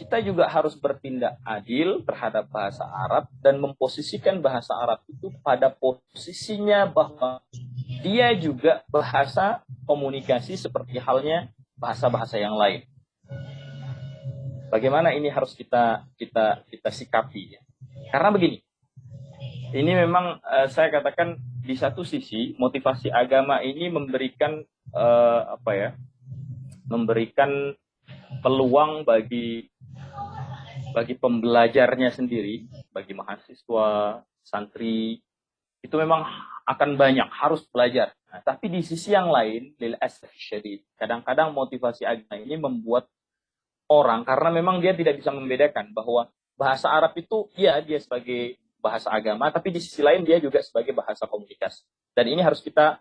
Kita juga harus bertindak adil terhadap bahasa Arab dan memposisikan bahasa Arab itu pada posisinya bahwa dia juga bahasa komunikasi seperti halnya bahasa-bahasa yang lain. Bagaimana ini harus kita sikapi ya. Karena begini. Ini memang saya katakan di satu sisi motivasi agama ini memberikan memberikan peluang bagi pembelajarnya sendiri, bagi mahasiswa, santri itu memang akan banyak harus belajar. Nah, tapi di sisi yang lain, lil asaf syadid, kadang-kadang motivasi agama ini membuat orang karena memang dia tidak bisa membedakan bahwa bahasa Arab itu ya dia sebagai bahasa agama, tapi di sisi lain dia juga sebagai bahasa komunikasi. Dan ini harus kita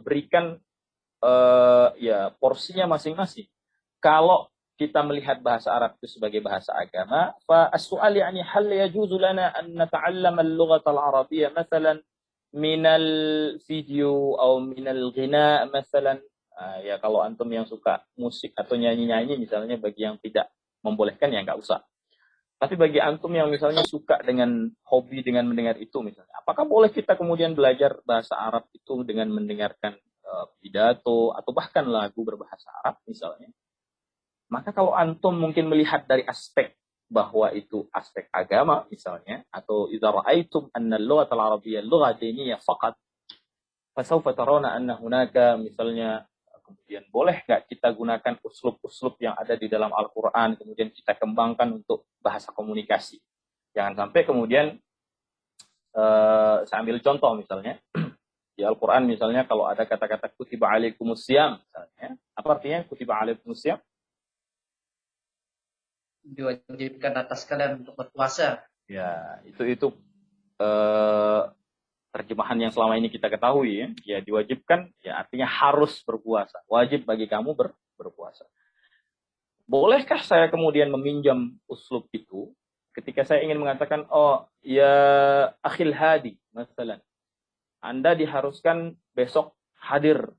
berikan ya porsinya masing-masing. Kalau kita melihat bahasa Arab itu sebagai bahasa agama, fa as-su'al yani hal yajuzu lana an nata'allama al-lughah al-arabiyyah مثلا min al-video atau min al-ghina مثلا. Ya kalau antum yang suka musik atau nyanyi-nyanyi misalnya, bagi yang tidak membolehkan ya enggak usah. Tapi bagi antum yang misalnya suka dengan hobi dengan mendengar itu misalnya, apakah boleh kita kemudian belajar bahasa Arab itu dengan mendengarkan pidato atau bahkan lagu berbahasa Arab misalnya? Maka kalau antum mungkin melihat dari aspek bahwa itu aspek agama misalnya, atau idza ra'aitum anna al-lughah al-arabiyyah lughah diniyah faqat, fasawfa tarawna anna hunaka misalnya kemudian boleh nggak kita gunakan uslub-uslub yang ada di dalam Al-Quran, kemudian kita kembangkan untuk bahasa komunikasi. Jangan sampai kemudian, saya ambil contoh misalnya, di Al-Quran misalnya kalau ada kata-kata kutiba alaikumus syiyam, misalnya, apa artinya kutiba alaikumus syiyam? diwajibkan atas kalian untuk berpuasa. Ya, itu terjemahan yang selama ini kita ketahui ya. Ya, diwajibkan ya artinya harus berpuasa. Wajib bagi kamu berpuasa. Bolehkah saya kemudian meminjam uslub itu ketika saya ingin mengatakan, oh ya akhil hadi, misalnya, Anda diharuskan besok hadir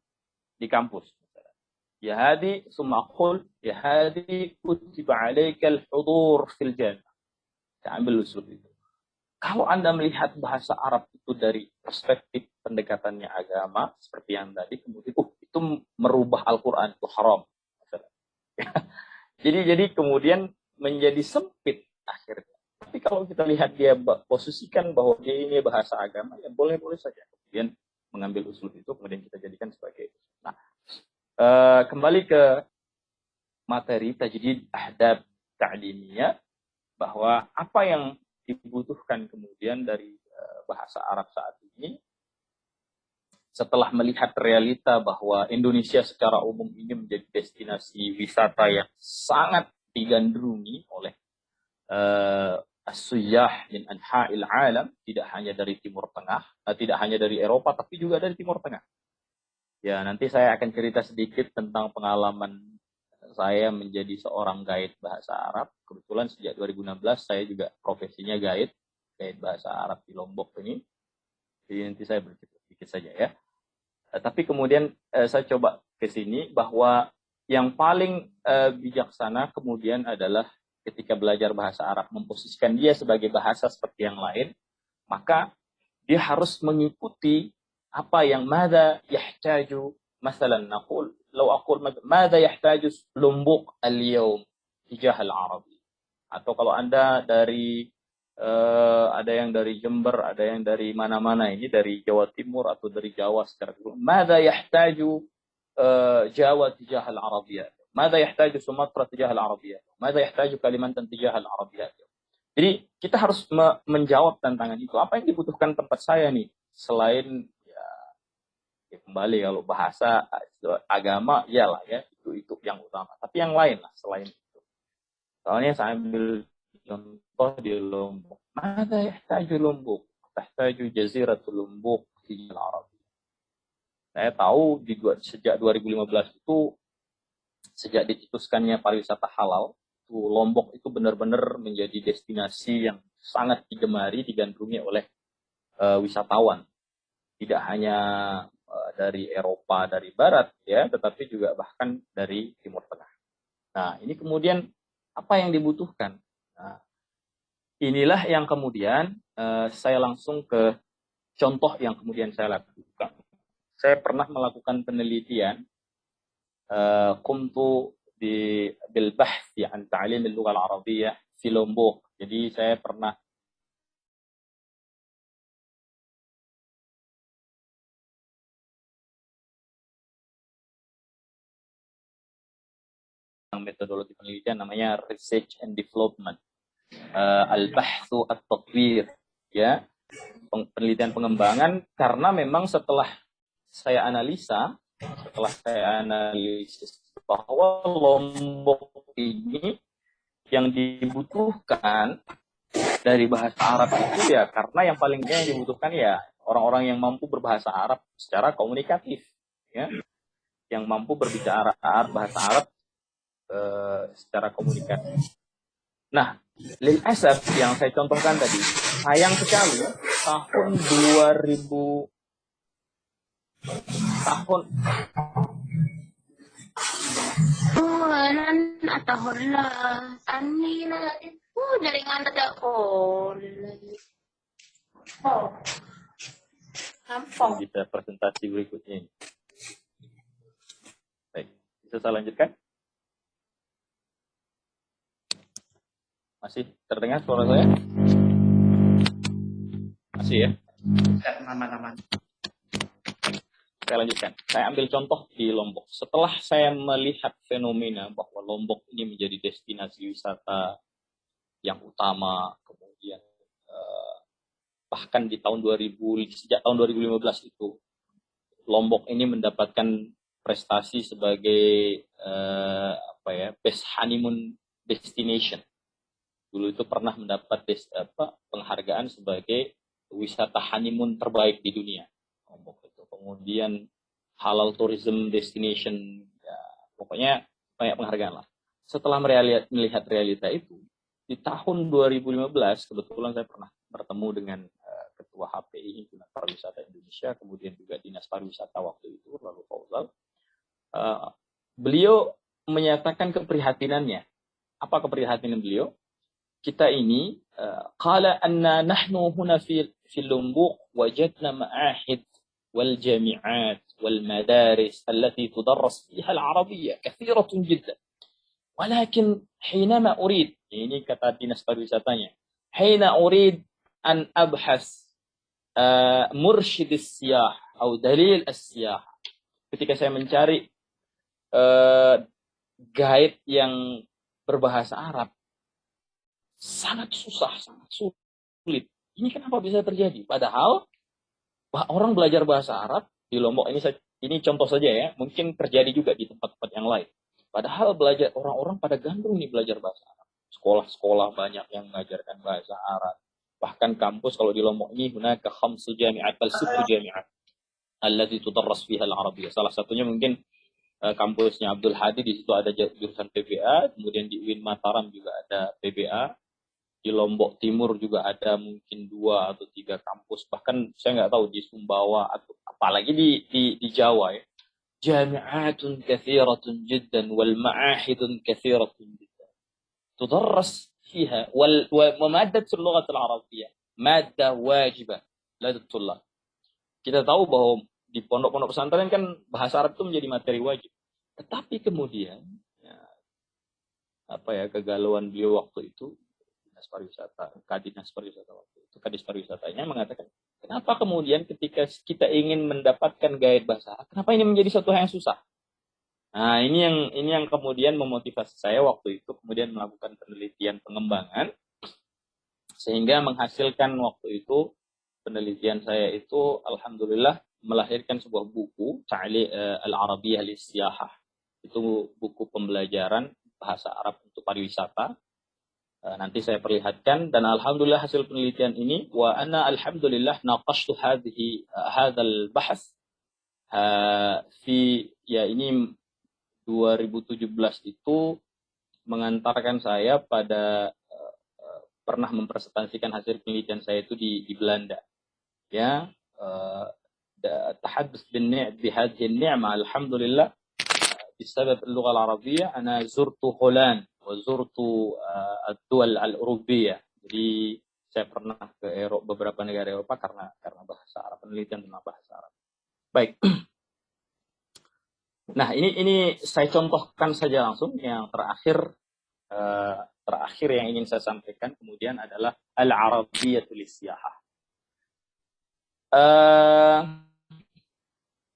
di kampus. Ya hadi, summa aqul, ya hadi, kutiba alaikal hudur fil jannah. Saya ambil uslub itu. Kalau Anda melihat bahasa Arab itu dari perspektif pendekatannya agama, seperti yang tadi, kemudian, itu merubah Al-Quran, itu haram. Jadi kemudian menjadi sempit akhirnya. Tapi kalau kita lihat dia posisikan bahwa dia ini bahasa agama, ya boleh-boleh saja. Kemudian mengambil usul itu, kemudian kita jadikan sebagai. Nah, kembali ke materi tajdid ahdab ta'limiyah, bahwa apa yang dibutuhkan kemudian dari bahasa Arab saat ini, setelah melihat realita bahwa Indonesia secara umum ini menjadi destinasi wisata yang sangat digandrungi oleh as-suyah min anha'il alam, tidak hanya dari Timur Tengah, tidak hanya dari Eropa, tapi juga dari Timur Tengah. Ya, nanti saya akan cerita sedikit tentang pengalaman saya menjadi seorang guide bahasa Arab. Kebetulan sejak 2016 saya juga profesinya guide bahasa Arab di Lombok ini. Jadi nanti saya bercerita sedikit saja ya. Tapi kemudian saya coba ke sini bahwa yang paling bijaksana kemudian adalah ketika belajar bahasa Arab memposisikan dia sebagai bahasa seperti yang lain, maka dia harus mengikuti apa yang madza yahtaju, masalan naqul law aqul madza yahtaju Lombok al-yawm tijah al-Arabi. Atau kalau Anda dari ada yang dari Jember, ada yang dari mana-mana ini, dari Jawa Timur atau dari Jawa secara umum. Mada yahtaju Jawa tijah al-Arabiyah? Mada yahtaju Sumatera tijah al-Arabiyah? Mada yahtaju Kalimantan tijah al-Arabiyah? Jadi kita harus menjawab tantangan itu. Apa yang dibutuhkan tempat saya nih? Selain ya kembali kalau bahasa agama, iyalah ya, itu yang utama. Tapi yang lain lah selain itu. Soalnya saya ambil contoh di Lombok. Mada yahtaju Lombok? Tahtaju Jaziratul Lombok di Arab. Saya tahu sejak 2015 itu, sejak dicetuskannya pariwisata halal, itu Lombok itu benar-benar menjadi destinasi yang sangat digemari, digandrungi oleh wisatawan. Tidak hanya dari Eropa, dari Barat, ya, tetapi juga bahkan dari Timur Tengah. Nah, ini kemudian apa yang dibutuhkan? Nah, inilah yang kemudian saya langsung ke contoh yang kemudian saya lakukan. Saya pernah melakukan penelitian qumtu bil bahthi an ta'lim al-lugha al-arabiyyah di Lombok. Jadi saya pernah metodologi penelitian namanya research and development, al-bahthu at-tatwir, ya, penelitian pengembangan, karena memang setelah saya analisis bahwa Lombok ini yang dibutuhkan dari bahasa Arab itu ya, karena yang paling yang dibutuhkan ya orang-orang yang mampu berbahasa Arab secara komunikatif, ya, yang mampu berbicara bahasa Arab secara komunikatif. Nah, lil asaf yang saya contohkan tadi, sayang sekali tahun 2000 bisa presentasi berikutnya. Baik, bisa saya lanjutkan? Masih terdengar suara saya? Masih ya? Aman-aman. Saya lanjutkan. Saya ambil contoh di Lombok. Setelah saya melihat fenomena bahwa Lombok ini menjadi destinasi wisata yang utama, kemudian bahkan di tahun sejak tahun 2015 itu Lombok ini mendapatkan prestasi sebagai best honeymoon destination Dulu itu pernah mendapat penghargaan sebagai wisata honeymoon terbaik di dunia. Lombok itu. Kemudian halal tourism destination, ya, pokoknya banyak penghargaan lah. Setelah melihat realita itu, di tahun 2015 kebetulan saya pernah bertemu dengan Ketua HPI Himpunan Pariwisata Indonesia, kemudian juga Dinas Pariwisata waktu itu, lalu Fauzal. Beliau menyatakan keprihatinannya. Apa keprihatinan beliau? Kita ini qala anna nahnu huna fi Lombok wajadna ma'ahid wal jami'at wal madaris allati tudarras fiha al-arabiyyah kathiratun jiddan. Walakin hinama urid, ini kata Dinas Pariwisatanya, hina urid an abhas mursyid as-siyah atau dalil as-siyah. Ketika saya mencari guide yang berbahasa Arab, sangat susah, sangat sulit. Ini kenapa bisa terjadi? Padahal orang belajar bahasa Arab di Lombok ini contoh saja ya, mungkin terjadi juga di tempat-tempat yang lain. Padahal belajar orang-orang pada gandrung nih belajar bahasa Arab. Sekolah-sekolah banyak yang mengajarkan bahasa Arab. Bahkan kampus kalau di Lombok ini hunaka khamsu jami'at bal sittu jami'at allati tudarras fiha al-arabiyyah. Salah satunya mungkin kampusnya Abdul Hadi, di situ ada jurusan PBA, kemudian di UIN Mataram juga ada PBA. Di Lombok Timur juga ada mungkin 2 atau 3 kampus, bahkan saya nggak tahu di Sumbawa atau apalagi di Jawa ya. Jami'atun kathiratun jiddan wal ma'ahidun kathiratun jiddan. Tudarras fiha wa maddat al-lughah al-arabiyyah maddah wajibah ladad tullab. Kita tahu bahwa di pondok-pondok pesantren kan bahasa Arab itu menjadi materi wajib. Tetapi kemudian kegalauan beliau waktu itu, Kadis Pariwisata waktu itu, Kadis Pariwisatanya mengatakan, kenapa kemudian ketika kita ingin mendapatkan guide bahasa Arab, kenapa ini menjadi suatu hal yang susah? Nah, ini yang kemudian memotivasi saya waktu itu kemudian melakukan penelitian pengembangan, sehingga menghasilkan waktu itu penelitian saya itu alhamdulillah melahirkan sebuah buku Ta'li' al-Arabiyyah lis-Siyahah. Itu buku pembelajaran bahasa Arab untuk pariwisata. Nanti saya perlihatkan, dan alhamdulillah hasil penelitian ini wa ana alhamdulillah naqashtu hadzal bahas ini 2017 itu mengantarkan saya pada pernah mempresentasikan hasil penelitian saya itu di Belanda. Ya, tahaddus bihadhihi an-ni'mah alhamdulillah bisabab al-lugha al-arabiyyah ana zurtu Holland wa zurtu ad-duwal al-Urubiyyah. Jadi saya pernah ke beberapa negara Eropa karena bahasa Arab, penelitian tentang bahasa Arab. Baik. Nah, ini saya contohkan saja langsung. Yang terakhir yang ingin saya sampaikan kemudian adalah al-Arabiyyatu lis-Siyahah.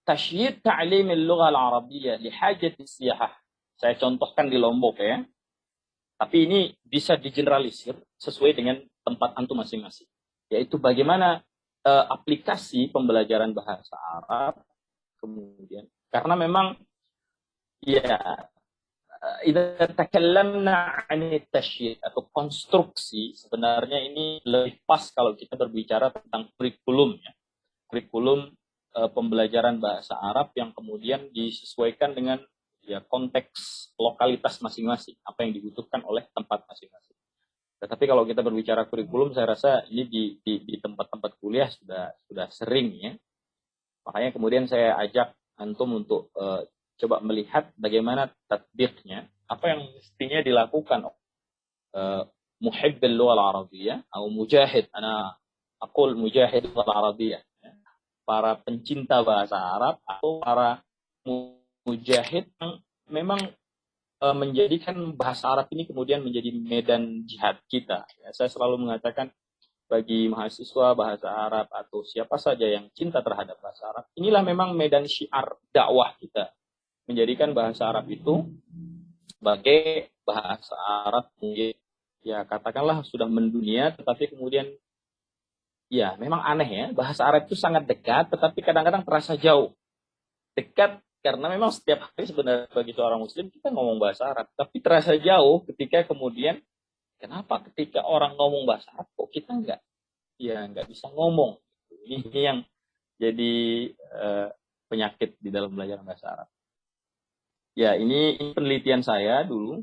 Tashyid ta'lim al-lugha al-arabiyyah li hajat as-siyahah. Saya contohkan di Lombok ya. Tapi ini bisa digeneralisir sesuai dengan tempat antum masing-masing. Yaitu bagaimana aplikasi pembelajaran bahasa Arab kemudian. Karena memang ya idza takallamna 'an at-tashyid atau konstruksi, sebenarnya ini lebih pas kalau kita berbicara tentang kurikulum ya. Kurikulum pembelajaran bahasa Arab yang kemudian disesuaikan dengan ya konteks lokalitas masing-masing, apa yang dibutuhkan oleh tempat masing-masing. Tetapi kalau kita berbicara kurikulum, saya rasa ini di tempat-tempat kuliah sudah sering ya. Makanya kemudian saya ajak antum untuk coba melihat bagaimana tatbiqnya, apa yang mestinya dilakukan muhibbil lugha al-arabiyyah atau mujahid, ana aqul mujahid lugha al-arabiyyah, para pencinta bahasa Arab atau para mujahid yang memang menjadikan bahasa Arab ini kemudian menjadi medan jihad kita. Ya, saya selalu mengatakan bagi mahasiswa bahasa Arab atau siapa saja yang cinta terhadap bahasa Arab, inilah memang medan syiar dakwah kita. Menjadikan bahasa Arab itu sebagai bahasa Arab ya katakanlah sudah mendunia, tetapi kemudian ya memang aneh ya, bahasa Arab itu sangat dekat tetapi kadang-kadang terasa jauh. Dekat karena memang setiap hari sebenarnya bagi seorang muslim kita ngomong bahasa Arab, tapi terasa jauh ketika kemudian Kenapa ketika orang ngomong bahasa Arab kok kita nggak bisa ngomong? Ini yang jadi penyakit di dalam belajar bahasa Arab. Ya, ini penelitian saya dulu,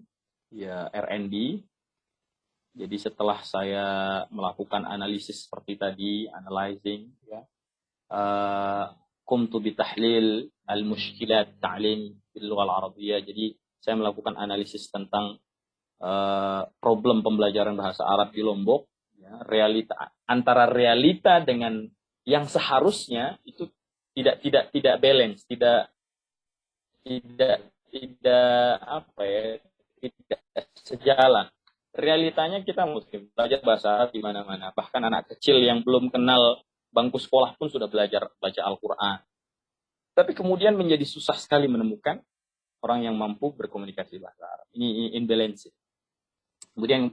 ya R&D. Jadi setelah saya melakukan analisis seperti tadi, analyzing, ya, qumtu bi tahlil al-mushkilat ta'lim bil lugha al-arabiyyah. Jadi saya melakukan analisis tentang problem pembelajaran bahasa Arab di Lombok, ya, antara realita dengan yang seharusnya itu tidak balance, tidak sejalan. Realitanya kita mesti belajar bahasa Arab di mana-mana. Bahkan anak kecil yang belum kenal bangku sekolah pun sudah belajar baca Al-Quran. Tapi kemudian menjadi susah sekali menemukan orang yang mampu berkomunikasi bahasa Arab. Ini imbalance. Kemudian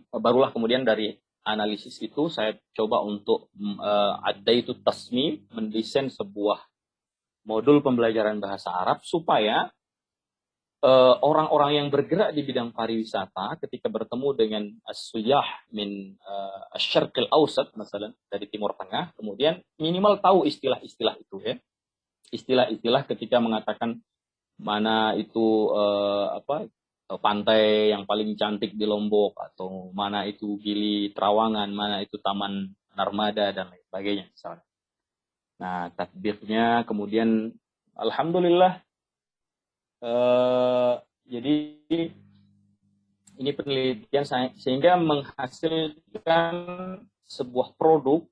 kemudian dari analisis itu saya coba untuk ada itu tasmi, mendesain sebuah modul pembelajaran bahasa Arab supaya orang-orang yang bergerak di bidang pariwisata ketika bertemu dengan as-suyah min asy-syarqil awsat misalnya dari Timur Tengah, kemudian minimal tahu istilah-istilah itu, ya. Istilah-istilah ketika mengatakan mana itu pantai yang paling cantik di Lombok, atau mana itu Gili Trawangan, mana itu Taman Narmada dan lain sebagainya misalnya. Nah, tatbiknya kemudian alhamdulillah, jadi ini penelitian sehingga menghasilkan sebuah produk.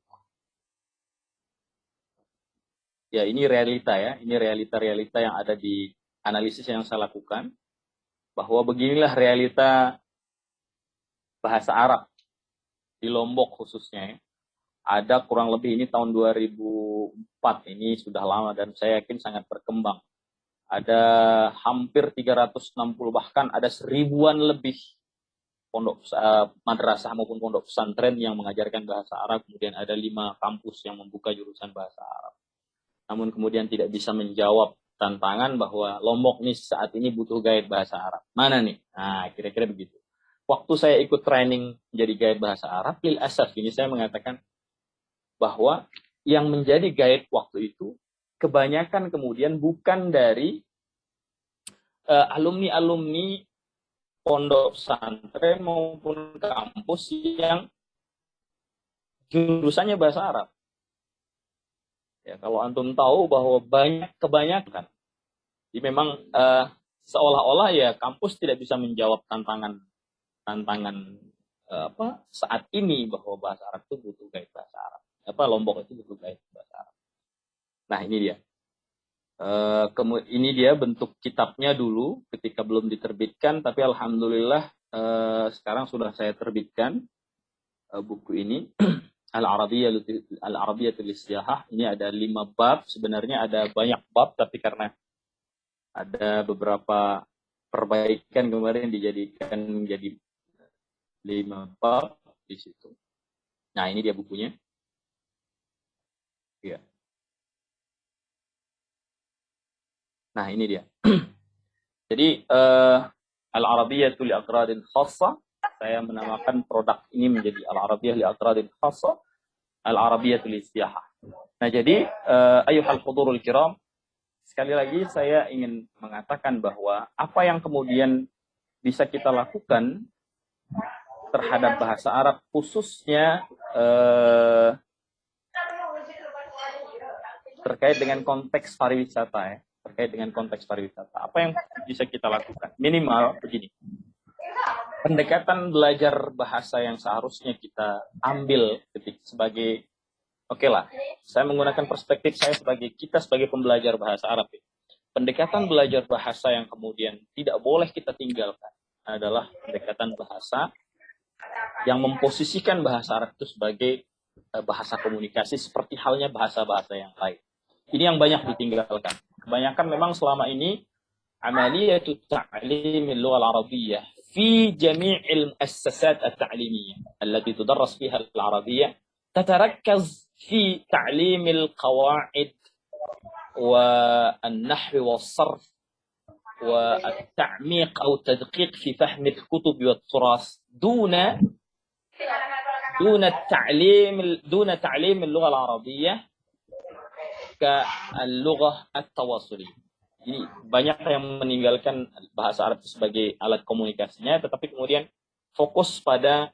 Ya, ini realita, ya. Ini realita yang ada di analisis yang saya lakukan, bahwa beginilah realita bahasa Arab di Lombok khususnya, ya. Ada kurang lebih, ini tahun 2004, ini sudah lama dan saya yakin sangat berkembang. Ada hampir 360, bahkan ada 1000-an lebih pondok madrasah maupun pondok pesantren yang mengajarkan bahasa Arab. Kemudian ada 5 kampus yang membuka jurusan bahasa Arab. Namun kemudian tidak bisa menjawab tantangan bahwa Lombok nih saat ini butuh guide bahasa Arab. Mana nih? Nah, kira-kira begitu. Waktu saya ikut training menjadi guide bahasa Arab, lil asaf ini saya mengatakan bahwa yang menjadi guide waktu itu kebanyakan kemudian bukan dari alumni-alumni pondok pesantren maupun kampus yang jurusannya bahasa Arab. Ya, kalau antum tahu bahwa kebanyakan, jadi memang seolah-olah ya kampus tidak bisa menjawab tantangan saat ini bahwa bahasa Arab itu butuh guide bahasa Arab. Lombok itu butuh guide bahasa Arab. Nah, ini dia. Ini dia bentuk kitabnya dulu ketika belum diterbitkan, tapi alhamdulillah sekarang sudah saya terbitkan buku ini. Al-Arabiyatul Lisiyahah. Ini ada 5 bab. Sebenarnya ada banyak bab, tapi karena ada beberapa perbaikan kemarin dijadikan menjadi 5 bab di situ. Nah, ini dia bukunya. Ya. Nah, ini dia. Jadi Al-Arabiyatul Li'aqradin Khassah, saya menamakan produk ini menjadi Al-Arabiyah Li'aqradin Khassah, Al-Arabiyatul Lisiyahah. Nah, jadi ayyuhal hudurul kiram, sekali lagi saya ingin mengatakan bahwa apa yang kemudian bisa kita lakukan terhadap bahasa Arab, khususnya terkait dengan konteks pariwisata, ya. Terkait dengan konteks pariwisata. Apa yang bisa kita lakukan? Minimal begini. Pendekatan belajar bahasa yang seharusnya kita ambil sebagai, oke lah, saya menggunakan perspektif saya kita sebagai pembelajar bahasa Arab. Ya. Pendekatan belajar bahasa yang kemudian tidak boleh kita tinggalkan adalah pendekatan bahasa yang memposisikan bahasa Arab itu sebagai bahasa komunikasi seperti halnya bahasa-bahasa yang lain. Ini yang banyak ditinggalkan. Kebanyakan memang selama ini amaliyatu ta'lim al-lugha al-arabiyyah fi jami' al-muassasat at-ta'limiyah allati tudarras fiha al-arabiyyah tatarakkaz fi ta'lim al-qawa'id wa an-nahw was-sarf wa at-ta'miq aw tadqiq fi fahm al-kutub wa al-turas duna دون تعليم اللغة العربية كاللغة التواصلية. Jadi banyak yang meninggalkan bahasa Arab sebagai alat komunikasinya, tetapi kemudian fokus pada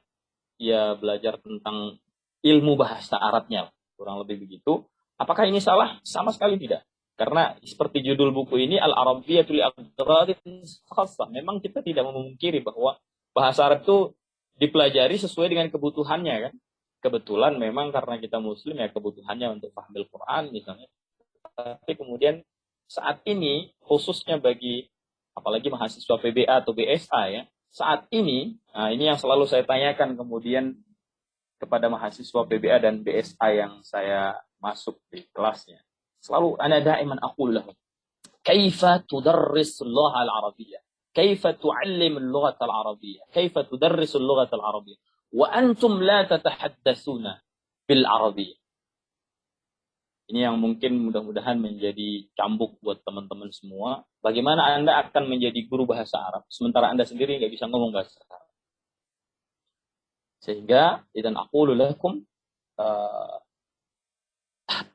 ya belajar tentang ilmu bahasa Arabnya, kurang lebih begitu. Apakah ini salah? Sama sekali tidak. Karena seperti judul buku ini, Al-Arabiyyatul Li'aghradin Khassah. Memang kita tidak memungkiri bahwa bahasa Arab itu dipelajari sesuai dengan kebutuhannya kan. Kebetulan memang karena kita Muslim ya kebutuhannya untuk paham Al-Quran misalnya. Tapi kemudian saat ini khususnya bagi apalagi mahasiswa PBA atau BSA ya, saat ini, nah ini yang selalu saya tanyakan kemudian kepada mahasiswa PBA dan BSA yang saya masuk di kelasnya. Selalu ana daiman aqul lahum, kaifa tudarris al-lugha al-arabiyyah? Kaifa tu'allim al-lugha al-arabiyyah? Kaifa tudarris al-lugha al-arabiyyah? Wa antum la tatahaddatsuna bil arabiyyah. Ini yang mungkin mudah-mudahan menjadi cambuk buat teman-teman semua. Bagaimana Anda akan menjadi guru bahasa Arab, sementara Anda sendiri nggak bisa ngomong bahasa Arab. Sehingga, idan aqulu lakum,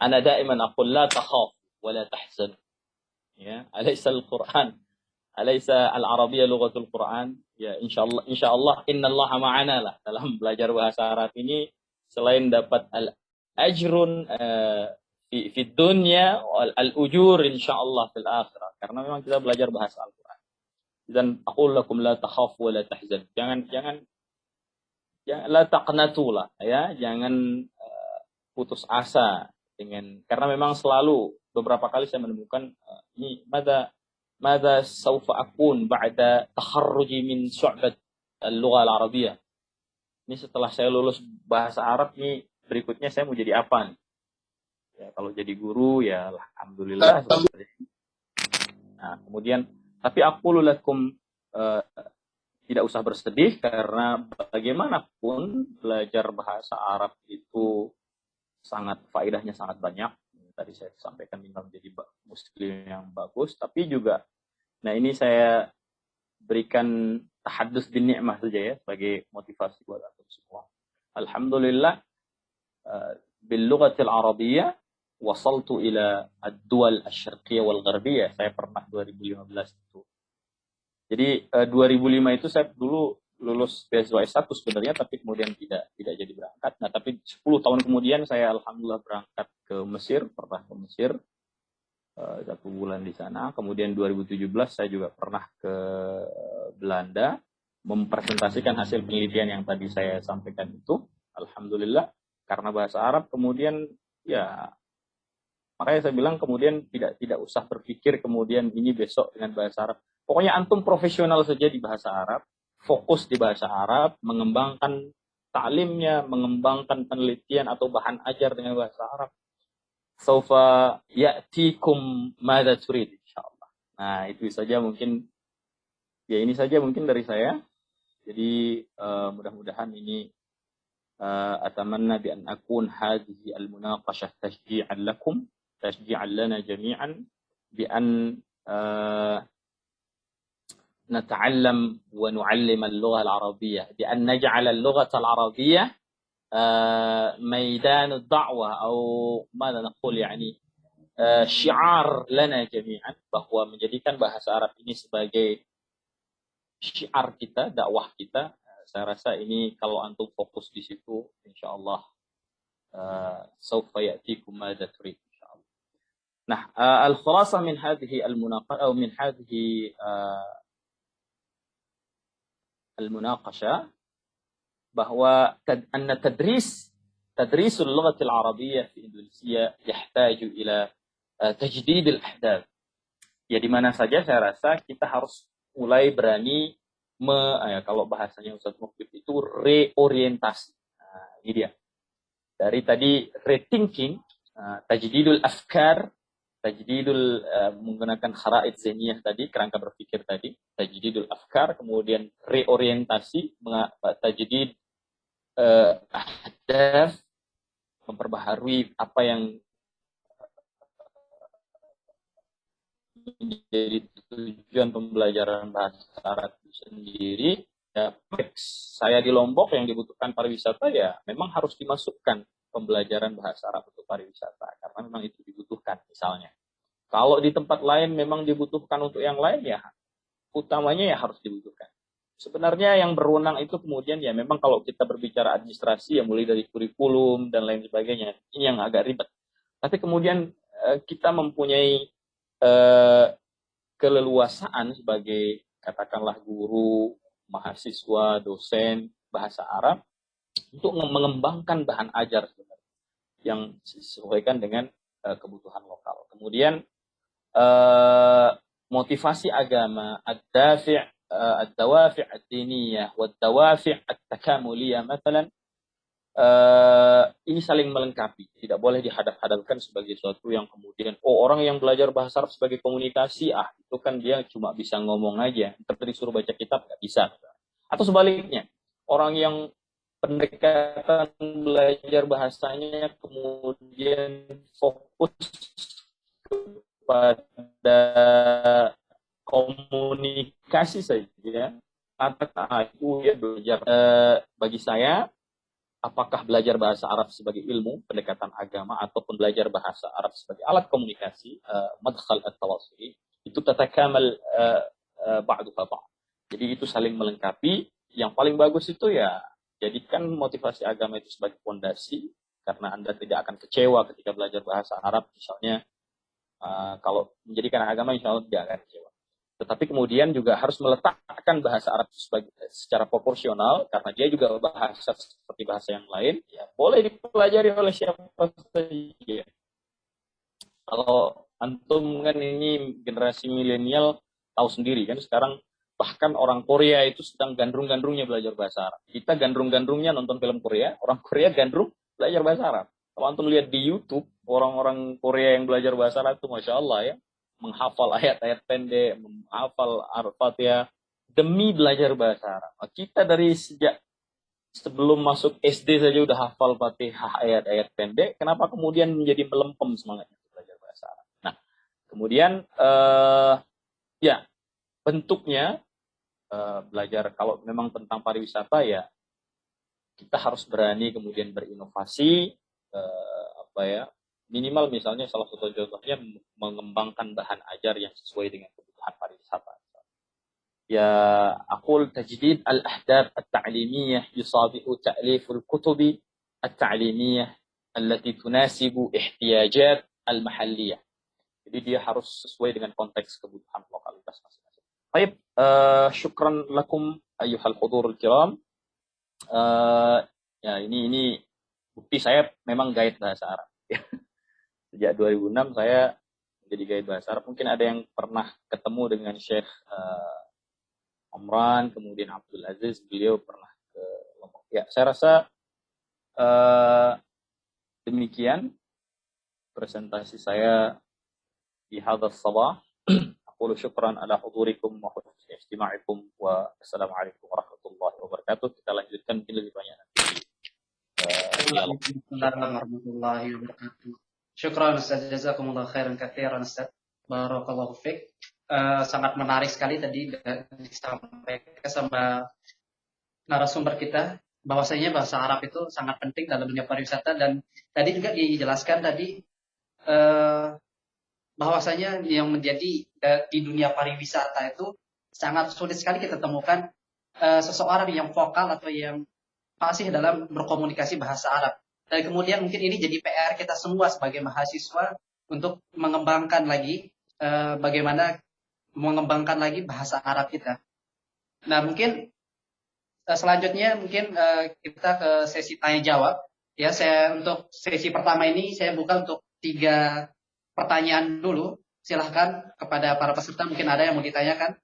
ana daiman aqul la takhaf wa la tahzan. Ya, alaysa al-Quran, alaysa al-Arabiyyah lughatul Quran. Ya, insyaallah innallaha ma'ana lah. Dalam belajar bahasa Arab ini, selain dapat al-ajrun fi dunya al-ujur insyaallah fil akhirah, karena memang kita belajar bahasa Al-Qur'an. Dan aqul lakum la takhaf wa la tahzan. Jangan la taqnatu lah ya, jangan putus asa dengan, karena memang selalu beberapa kali saya menemukan ini madza saufa akun ba'da takharruji min syu'bat al-lugha al-arabiyyah. Ini setelah saya lulus bahasa Arab nih, berikutnya saya mau jadi apa nih? Ya, kalau jadi guru ya alhamdulillah. Nah, kemudian tapi aqulu lakum tidak usah bersedih, karena bagaimanapun belajar bahasa Arab itu sangat faedahnya sangat banyak. Tadi saya sampaikan menjadi muslim yang bagus, tapi juga nah ini saya berikan tahaddus bin ni'mah saja ya sebagai motivasi buat antum semua. Alhamdulillah bil lughatil arabiyyah wasaltu ila ad-duwal asy-syarqiyyah wal gharbiyah. Saya pernah 2015 itu. Jadi 2005 itu saya dulu lulus beasiswa S1 sebenarnya, tapi kemudian tidak jadi berangkat. Nah, tapi 10 tahun kemudian saya alhamdulillah berangkat ke Mesir, pernah ke Mesir 1 bulan di sana. Kemudian 2017 saya juga pernah ke Belanda mempresentasikan hasil penelitian yang tadi saya sampaikan itu. Alhamdulillah karena bahasa Arab, kemudian ya makanya saya bilang kemudian tidak usah berpikir kemudian ini besok dengan bahasa Arab. Pokoknya antum profesional saja di bahasa Arab, fokus di bahasa Arab, mengembangkan ta'limnya, mengembangkan penelitian atau bahan ajar dengan bahasa Arab. Saufa ya'tikum madza turid insyaallah. Nah, itu saja mungkin, ya ini saja mungkin dari saya. Jadi mudah-mudahan ini atamanna bi an akun hadhihi al-munaqashah tashji'an lakum, tashji'an lana jami'an bi an نتعلم ونعلم اللغة العربية، بأن نجعل اللغة العربية ميدان الدعوة أو ماذا نقول يعني syiar lana jami'an, bahwa menjadikan bahasa Arab ini sebagai syiar kita, dakwah kita. Saya rasa ini kalau antum fokus di situ, insyaallah saufa ya'tikum madza turid insyaallah. Nah, al-khulasa min hadhihi al-munaqashah atau min hadhihi al-munaqashah bahwa anna tadrisul lughatil arabiyyah fi Indonesia yahtaju ila tajdid al-ahdath. Ya di mana saja saya rasa kita harus mulai berani kalau bahasanya Ustaz Mukbir itu reorientasi. Nah, ini dia. Dari tadi rethinking, tajdidul afkar, tajdidul menggunakan kharaid zihniyah tadi, kerangka berpikir tadi, tajdidul afkar, kemudian reorientasi, tajdid ahdaf, memperbaharui apa yang menjadi tujuan pembelajaran bahasa Arab itu sendiri, ya, saya di Lombok yang dibutuhkan pariwisata ya memang harus dimasukkan pembelajaran bahasa Arab untuk pariwisata karena memang itu dibutuhkan misalnya. Kalau di tempat lain memang dibutuhkan untuk yang lain ya utamanya ya harus dibutuhkan. Sebenarnya yang berwenang itu kemudian ya memang kalau kita berbicara administrasi ya mulai dari kurikulum dan lain sebagainya ini yang agak ribet. Tapi kemudian kita mempunyai keleluasaan sebagai katakanlah guru, mahasiswa, dosen bahasa Arab untuk mengembangkan bahan ajar sebenarnya yang disesuaikan dengan kebutuhan lokal. Kemudian motivasi agama, ad-dawafi' ad-diniyah wa ad-dawafi' at-takamuliyah misalnya ini saling melengkapi, tidak boleh dihadap-hadapkan sebagai sesuatu yang kemudian orang yang belajar bahasa Arab sebagai komunikasi itu kan dia cuma bisa ngomong aja, tapi disuruh baca kitab nggak bisa. Atau sebaliknya, orang yang pendekatan belajar bahasanya kemudian fokus pada komunikasi saja, apakah itu ya belajar bagi saya apakah belajar bahasa Arab sebagai ilmu, pendekatan agama, ataupun belajar bahasa Arab sebagai alat komunikasi, madkhal at-tawassul, itu tatakamal ba'duha ba'd. Jadi itu saling melengkapi. Yang paling bagus itu ya, jadikan motivasi agama itu sebagai fondasi, karena Anda tidak akan kecewa ketika belajar bahasa Arab, misalnya, kalau menjadikan agama, insya Allah tidak akan kecewa. Tetapi kemudian juga harus meletakkan bahasa Arab secara proporsional, karena dia juga bahasa seperti bahasa yang lain, ya boleh dipelajari oleh siapa saja. Kalau antum kan ini generasi milenial tahu sendiri kan sekarang bahkan orang Korea itu sedang gandrung-gandrungnya belajar bahasa Arab. Kita gandrung-gandrungnya nonton film Korea, orang Korea gandrung belajar bahasa Arab. Kalau antum lihat di YouTube, orang-orang Korea yang belajar bahasa Arab itu Masya Allah ya, menghafal ayat-ayat pendek, menghafal Al-Fatihah demi belajar bahasa Arab. Kita dari sejak sebelum masuk SD saja udah hafal Fatihah ayat-ayat pendek, kenapa kemudian menjadi melempem semangatnya belajar bahasa Arab? Nah, kemudian ya bentuknya belajar kalau memang tentang pariwisata ya kita harus berani kemudian berinovasi, minimal misalnya salah satu contohnya mengembangkan bahan ajar yang sesuai dengan kebutuhan pariwisata. Ya, aqul tajdid al-ahdaf at-ta'limiyah yusabihu ta'lif al-kutub at-ta'limiyah allati tunasibu ihtiyajat al-mahalliyah. Jadi dia harus sesuai dengan konteks kebutuhan lokalitas masing-masing. Baik, syukran lakum ayyuhal hudurul kiram. Ya ini bukti saya memang guide bahasa Arab. Sejak 2006 saya menjadi guide bahasa Arab. Mungkin ada yang pernah ketemu dengan Syekh Omran, kemudian Abdul Aziz, beliau pernah ke Lombok. Ya, saya rasa demikian presentasi saya di hadzal sabah. Aqulu syukran ala hudurikum wa husni istima'ikum wa assalamualaikum warahmatullahi wabarakatuh. Kita lanjutkan mungkin lebih banyak nanti. Waalaikumsalam warahmatullahi wabarakatuh. Syukran Ustaz, jazakumullah khairan katsiran Ustaz. Barakallahu fiik. Sangat menarik sekali tadi disampaikan sama narasumber kita bahwasanya bahasa Arab itu sangat penting dalam dunia pariwisata, dan tadi juga dijelaskan tadi bahwasanya yang menjadi di dunia pariwisata itu sangat sulit sekali kita temukan seseorang yang vokal atau yang fasih dalam berkomunikasi bahasa Arab. Dan kemudian mungkin ini jadi PR kita semua sebagai mahasiswa untuk mengembangkan lagi bagaimana mengembangkan lagi bahasa Arab kita. Nah, mungkin selanjutnya mungkin kita ke sesi tanya jawab. Ya, saya untuk sesi pertama ini saya buka untuk 3 pertanyaan dulu. Silahkan kepada para peserta, mungkin ada yang mau ditanyakan.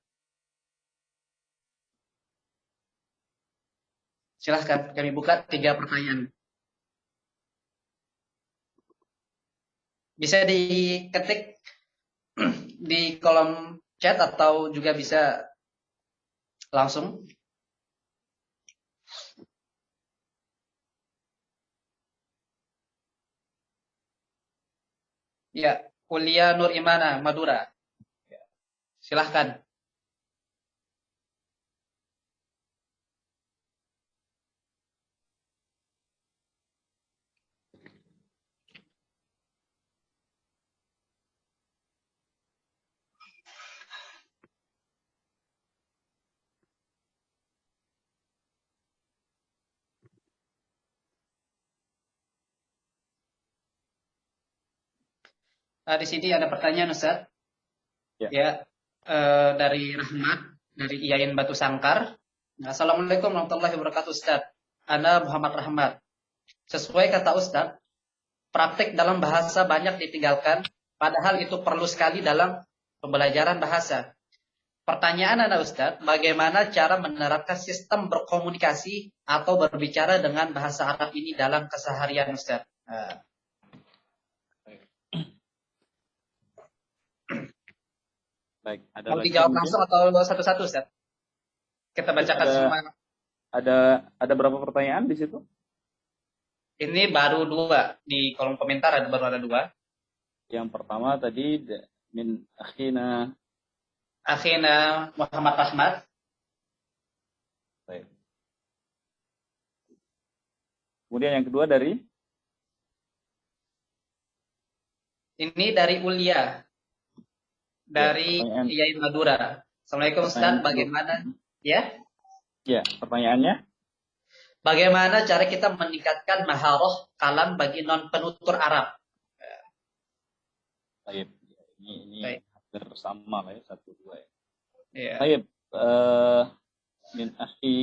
Silahkan, kami buka 3 pertanyaan. Bisa diketik di kolom chat atau juga bisa langsung. Ya, Kuliah Nur Imana, Madura. Silahkan. Di sini ada pertanyaan Ustaz. Ya. Ya, dari Rahmat, dari Iyain Batu Sangkar. Nah, Assalamualaikum warahmatullahi wabarakatuh Ustaz. Ana Muhammad Rahmat. Sesuai kata Ustaz, praktik dalam bahasa banyak ditinggalkan, padahal itu perlu sekali dalam pembelajaran bahasa. Pertanyaan Anda Ustaz, bagaimana cara menerapkan sistem berkomunikasi atau berbicara dengan bahasa Arab ini dalam keseharian Ustaz? Baik, ada Mau lagi dijawab mungkin? langsung atau satu-satu Ustaz? Kita bacakan semua. Ada berapa pertanyaan di situ? Ini baru 2 di kolom komentar baru ada 2. Yang pertama tadi min akhina Muhammad Rahmat. Baik. Kemudian yang kedua dari Ini dari Ulia. Dari Yain Madura. Assalamualaikum Ustaz, bagaimana? Ya? Ya, pertanyaannya? Bagaimana cara kita meningkatkan maharoh kalam bagi non penutur Arab? Baik. Ini hampir sama lah ya, 1, 2 ya. Ya. Baik. Min akhi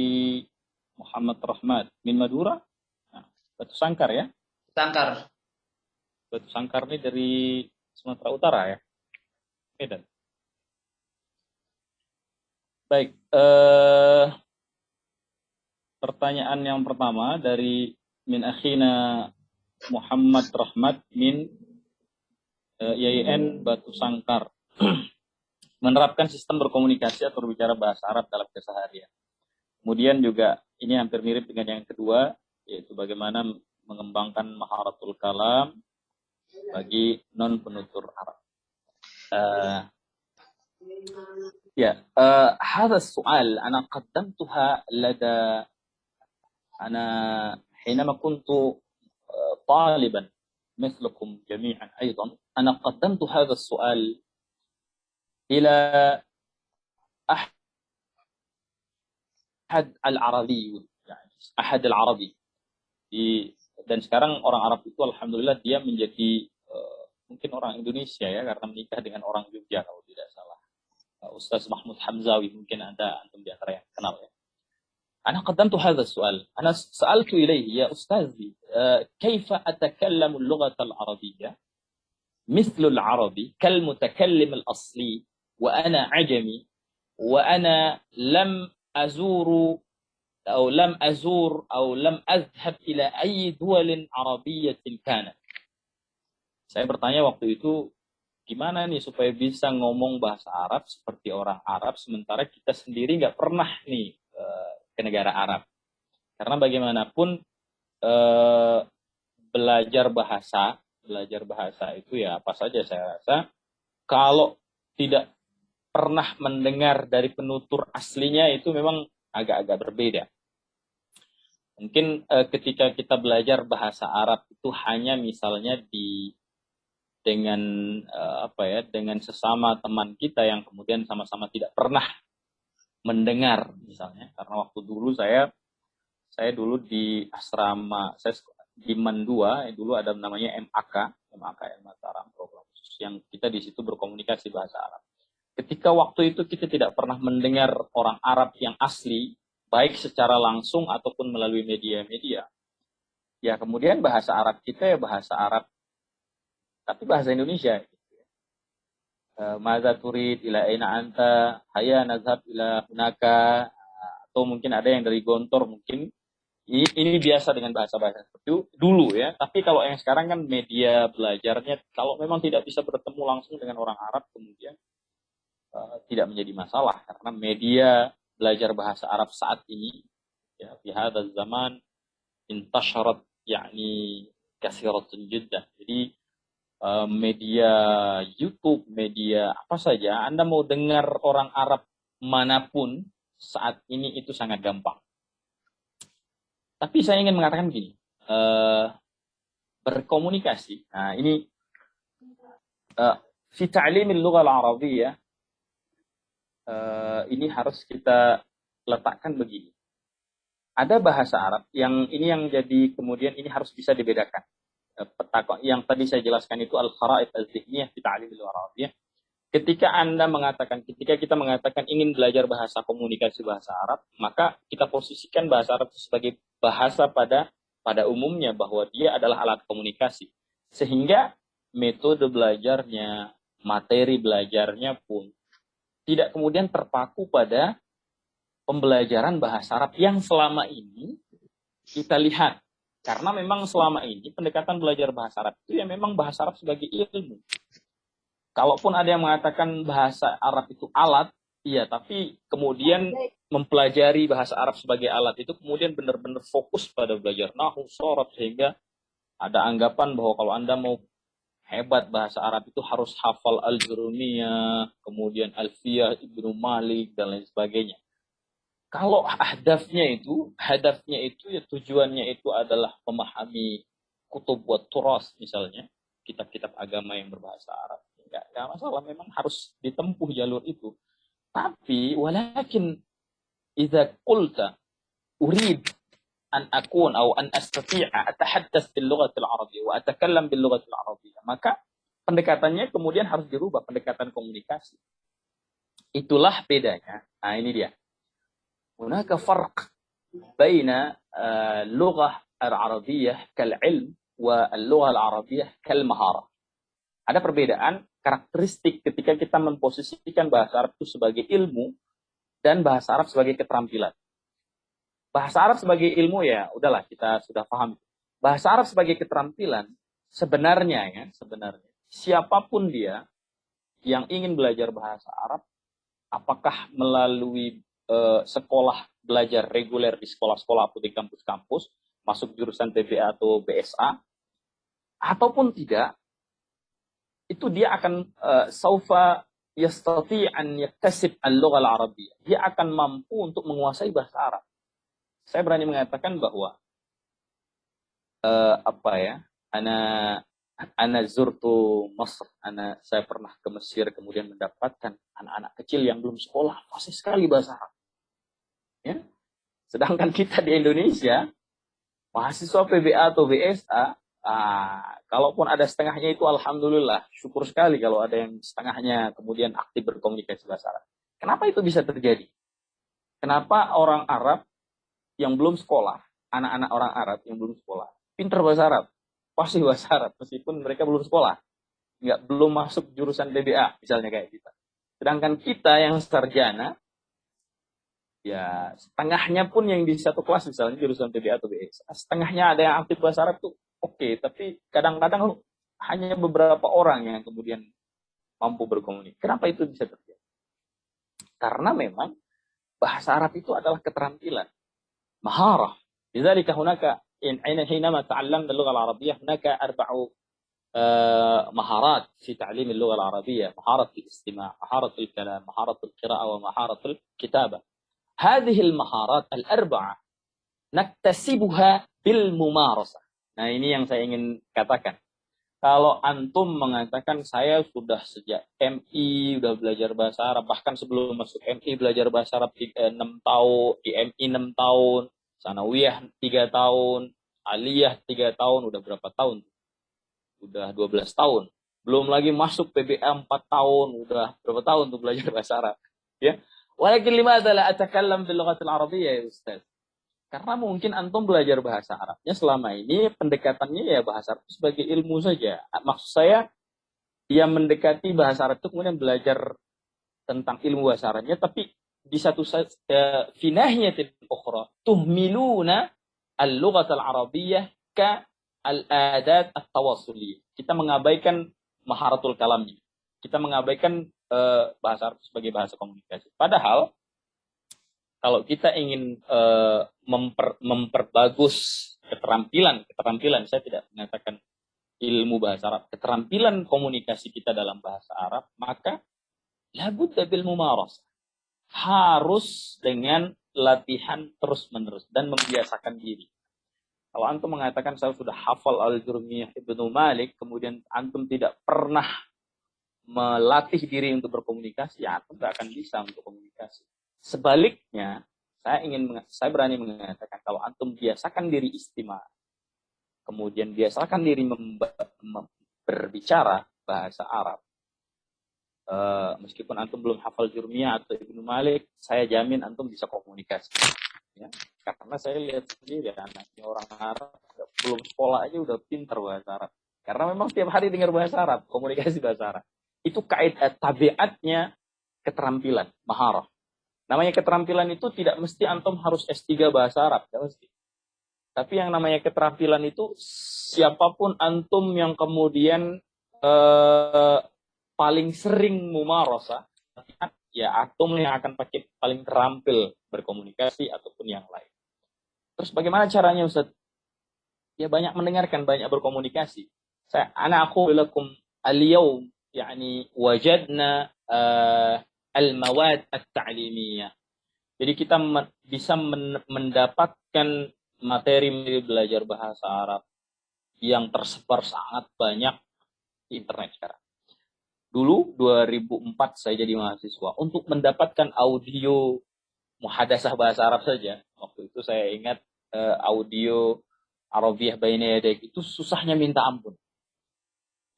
Muhammad Rahmat min Madura. Nah, Batu Sangkar ya? Sangkar. Batu Sangkar ini dari Sumatera Utara ya? Medan. Baik. Pertanyaan yang pertama dari min akhina Muhammad Rahmat min YIN Batu Sangkar. Menerapkan sistem berkomunikasi atau berbicara bahasa Arab dalam keseharian. Kemudian juga ini hampir mirip dengan yang kedua, yaitu bagaimana mengembangkan maharatul kalam bagi non penutur Arab. هذا السؤال أنا قدمتها لدى أنا حينما كنت طالبا مثلكم جميعا أيضا أنا قدمت هذا السؤال إلى أحد العربي يعني أحد العربي dan sekarang orang Arab itu alhamdulillah dia menjadi mungkin orang Indonesia ya karena menikah dengan orang Jogja kalau tidak salah. Ustaz Mahmud Hamzawi mungkin antum di antara yang kenal ya. أنا قدمت هذا السؤال أنا سألت إليه يا أستاذي كيف أتكلم اللغة العربية مثل العربي كالمتكلم الأصلي وأنا عجمي وأنا لم أزور أو لم أذهب إلى أي دول عربية كانت. Saya bertanya waktu itu gimana nih supaya bisa ngomong bahasa Arab seperti orang Arab sementara kita sendiri nggak pernah nih ke negara Arab. Karena bagaimanapun belajar bahasa itu ya apa saja saya rasa kalau tidak pernah mendengar dari penutur aslinya itu memang agak-agak berbeda. Mungkin ketika kita belajar bahasa Arab itu hanya misalnya dengan sesama teman kita yang kemudian sama-sama tidak pernah mendengar misalnya, karena waktu dulu saya dulu di asrama saya di Mandua dulu ada namanya MAK Mataram program khusus yang kita di situ berkomunikasi bahasa Arab. Ketika waktu itu kita tidak pernah mendengar orang Arab yang asli baik secara langsung ataupun melalui media-media ya kemudian bahasa Arab kita ya bahasa Arab tapi bahasa Indonesia. Maza turid ila aina anta haya nazhab ila hunaka atau mungkin ada yang dari Gontor mungkin ini biasa dengan bahasa-bahasa seperti itu dulu ya tapi kalau yang sekarang kan media belajarnya kalau memang tidak bisa bertemu langsung dengan orang Arab kemudian tidak menjadi masalah karena media belajar bahasa Arab saat ini ya fi hadzal zaman intasharat yani katsiratun jiddan jadi media YouTube, media apa saja, Anda mau dengar orang Arab manapun saat ini itu sangat gampang. Tapi saya ingin mengatakan begini, berkomunikasi. Nah ini fi ta'limil lughah al-arabiyyah ini harus kita letakkan begini. Ada bahasa Arab yang ini yang jadi kemudian ini harus bisa dibedakan. peta yang tadi saya jelaskan itu al-kharaid az-zihniyah fi ta'lim al-lugha al-arabiyyah. Ketika kita mengatakan ingin belajar bahasa komunikasi bahasa Arab, maka kita posisikan bahasa Arab sebagai bahasa pada umumnya, bahwa dia adalah alat komunikasi. Sehingga metode belajarnya, materi belajarnya pun tidak kemudian terpaku pada pembelajaran bahasa Arab yang selama ini kita lihat. Karena memang selama ini pendekatan belajar bahasa Arab itu ya memang bahasa Arab sebagai ilmu. Kalaupun ada yang mengatakan bahasa Arab itu alat, iya, tapi kemudian mempelajari bahasa Arab sebagai alat itu kemudian benar-benar fokus pada belajar nahwu, shorab, sehingga ada anggapan bahwa kalau Anda mau hebat bahasa Arab itu harus hafal Al-Jurumiyah, kemudian Alfiyah Ibnu Malik, dan lain sebagainya. Kalau hadafnya itu ya tujuannya itu adalah memahami kutub wa turas misalnya, kitab-kitab agama yang berbahasa Arab. Enggak masalah, memang harus ditempuh jalur itu. Tapi walakin idza qulta urid an akun atau an astati'a atahaddath bil lughati al-arabiyyah wa atakallam bil lughati al-arabiyyah, maka pendekatannya kemudian harus dirubah, pendekatan komunikasi. Itulah bedanya. Nah, ini dia. Hunaka farq baina lughah al-arabiyyah kal-ilm wa al-lughah al-arabiyyah kal-maharah. Ada perbedaan karakteristik ketika kita memposisikan bahasa Arab itu sebagai ilmu dan bahasa Arab sebagai keterampilan. Bahasa Arab sebagai ilmu ya udahlah, kita sudah paham. Bahasa Arab sebagai keterampilan sebenarnya siapapun dia yang ingin belajar bahasa Arab, apakah melalui sekolah belajar reguler di sekolah-sekolah atau di kampus-kampus, masuk jurusan TBA atau BSA, ataupun tidak, itu dia akan saufa yastati an yaktasib al-lugha al-arabiyyah. Dia akan mampu untuk menguasai bahasa Arab. Saya berani mengatakan bahwa ana zurtu Masr, saya pernah ke Mesir, kemudian mendapatkan anak-anak kecil yang belum sekolah fasih sekali bahasa Arab. Ya. Sedangkan kita di Indonesia, mahasiswa PBA atau BSA, kalaupun ada setengahnya itu alhamdulillah, syukur sekali kalau ada yang setengahnya kemudian aktif berkomunikasi bahasa Arab. Kenapa itu bisa terjadi? Kenapa orang Arab yang belum sekolah, anak-anak orang Arab yang belum sekolah, pintar bahasa Arab, fasih bahasa Arab, meskipun mereka belum sekolah, belum masuk jurusan PBA misalnya kayak kita. Sedangkan kita yang sarjana, ya setengahnya pun yang di satu kelas misalnya jurusan PBA atau BSA, setengahnya ada yang aktif bahasa Arab tuh oke, tapi kadang-kadang hanya beberapa orang yang kemudian mampu berkomunikasi. Kenapa itu bisa terjadi? Karena memang bahasa Arab itu adalah keterampilan, maharah. Lidzalika hunaka حينما تعلمنا اللغة العربية هناك 4 مهارات في تعليم اللغة العربية: مهارة الاستماع، مهارة الكلام، مهارة القراءة، ومهارة الكتابة. هذه المهارات ال4 نكتسبها بالممارسة. Nah, ini yang saya ingin katakan. Kalau antum mengatakan saya sudah sejak MI udah belajar bahasa Arab, bahkan sebelum masuk MI belajar bahasa Arab 6 tahun, di MI 6 tahun, Sanawiyah 3 tahun, Aliyah 3 tahun, udah berapa tahun? Udah 12 tahun. Belum lagi masuk PBA 4 tahun, udah berapa tahun tuh belajar bahasa Arab? Ya. Walakin limadza la atakallam bil lughatil arabiyyah ya Ustaz? Karena mungkin antum belajar bahasa Arabnya selama ini pendekatannya ya bahasa Arab sebagai ilmu saja. Maksud saya, dia mendekati bahasa Arab itu kemudian belajar tentang ilmu bahasa Arabnya, tapi di satu fi nahiyatin ukhra tuhmiluna al-lughah al-arabiyyah ka al-adat at-tawassuliyah. Kita mengabaikan maharatul kalamnya. Kita mengabaikan bahasa Arab sebagai bahasa komunikasi. Padahal kalau kita ingin memperbagus keterampilan, saya tidak mengatakan ilmu bahasa Arab, keterampilan komunikasi kita dalam bahasa Arab, maka labudda bil mumarasah. Harus dengan latihan terus-menerus dan membiasakan diri. Kalau antum mengatakan saya sudah hafal Al-Jurumiyah Ibnu Malik, kemudian antum tidak pernah melatih diri untuk berkomunikasi, ya antum tidak akan bisa untuk komunikasi. Sebaliknya, saya berani mengatakan kalau antum biasakan diri istimewa, kemudian biasakan diri berbicara bahasa Arab. Meskipun antum belum hafal Jurmiyah atau Ibnu Malik, saya jamin antum bisa komunikasi. Ya, karena saya lihat sendiri anaknya orang Arab belum sekolah aja udah pintar bahasa Arab. Karena memang setiap hari dengar bahasa Arab, komunikasi bahasa Arab. Itu kaidah tabiatnya keterampilan, maharah. Namanya keterampilan itu tidak mesti antum harus S3 bahasa Arab, tidak mesti. Tapi yang namanya keterampilan itu siapapun antum yang kemudian paling sering mumarasah, ya antum yang akan paling terampil berkomunikasi ataupun yang lain. Terus bagaimana caranya Ustaz? Ya banyak mendengarkan, banyak berkomunikasi. Aku lakum al-yawm yani wajadna al-mawad at-ta'limiyah. Jadi kita bisa mendapatkan materi belajar bahasa Arab yang tersebar sangat banyak di internet sekarang. Dulu 2004 saya jadi mahasiswa, untuk mendapatkan audio muhadasah bahasa Arab saja, waktu itu saya ingat audio Arabiyah Baina Yadaik itu susahnya minta ampun.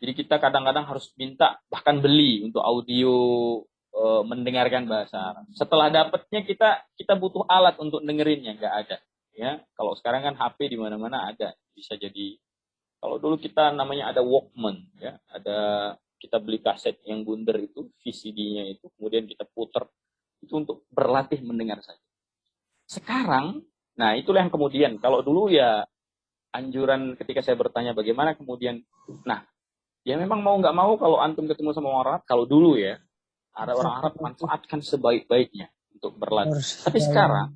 Jadi kita kadang-kadang harus minta, bahkan beli untuk audio mendengarkan bahasa Arab. Setelah dapatnya kita butuh alat untuk dengerinnya, nggak ada. Ya, kalau sekarang kan HP di mana-mana ada, bisa jadi. Kalau dulu kita namanya ada Walkman, ya, kita beli kaset yang bundar itu, VCD-nya itu, kemudian kita putar itu untuk berlatih mendengar saja. Sekarang, nah itulah yang kemudian, kalau dulu ya anjuran ketika saya bertanya bagaimana kemudian, nah ya memang mau nggak mau kalau antum ketemu sama orang Arab, kalau dulu ya, ada orang Arab manfaatkan sebaik-baiknya untuk berlatih. Tapi sekarang,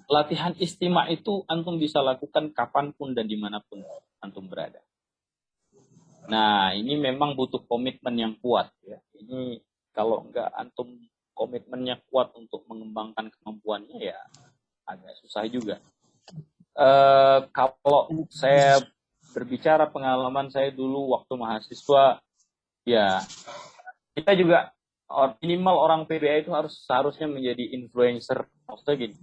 latihan istima itu antum bisa lakukan kapanpun dan dimanapun antum berada. Nah, ini memang butuh komitmen yang kuat. Ya. Ini kalau nggak antum komitmennya kuat untuk mengembangkan kemampuannya, ya agak susah juga. Kalau saya berbicara pengalaman saya dulu waktu mahasiswa, ya kita juga minimal orang PBA itu seharusnya menjadi influencer. Maksudnya gini,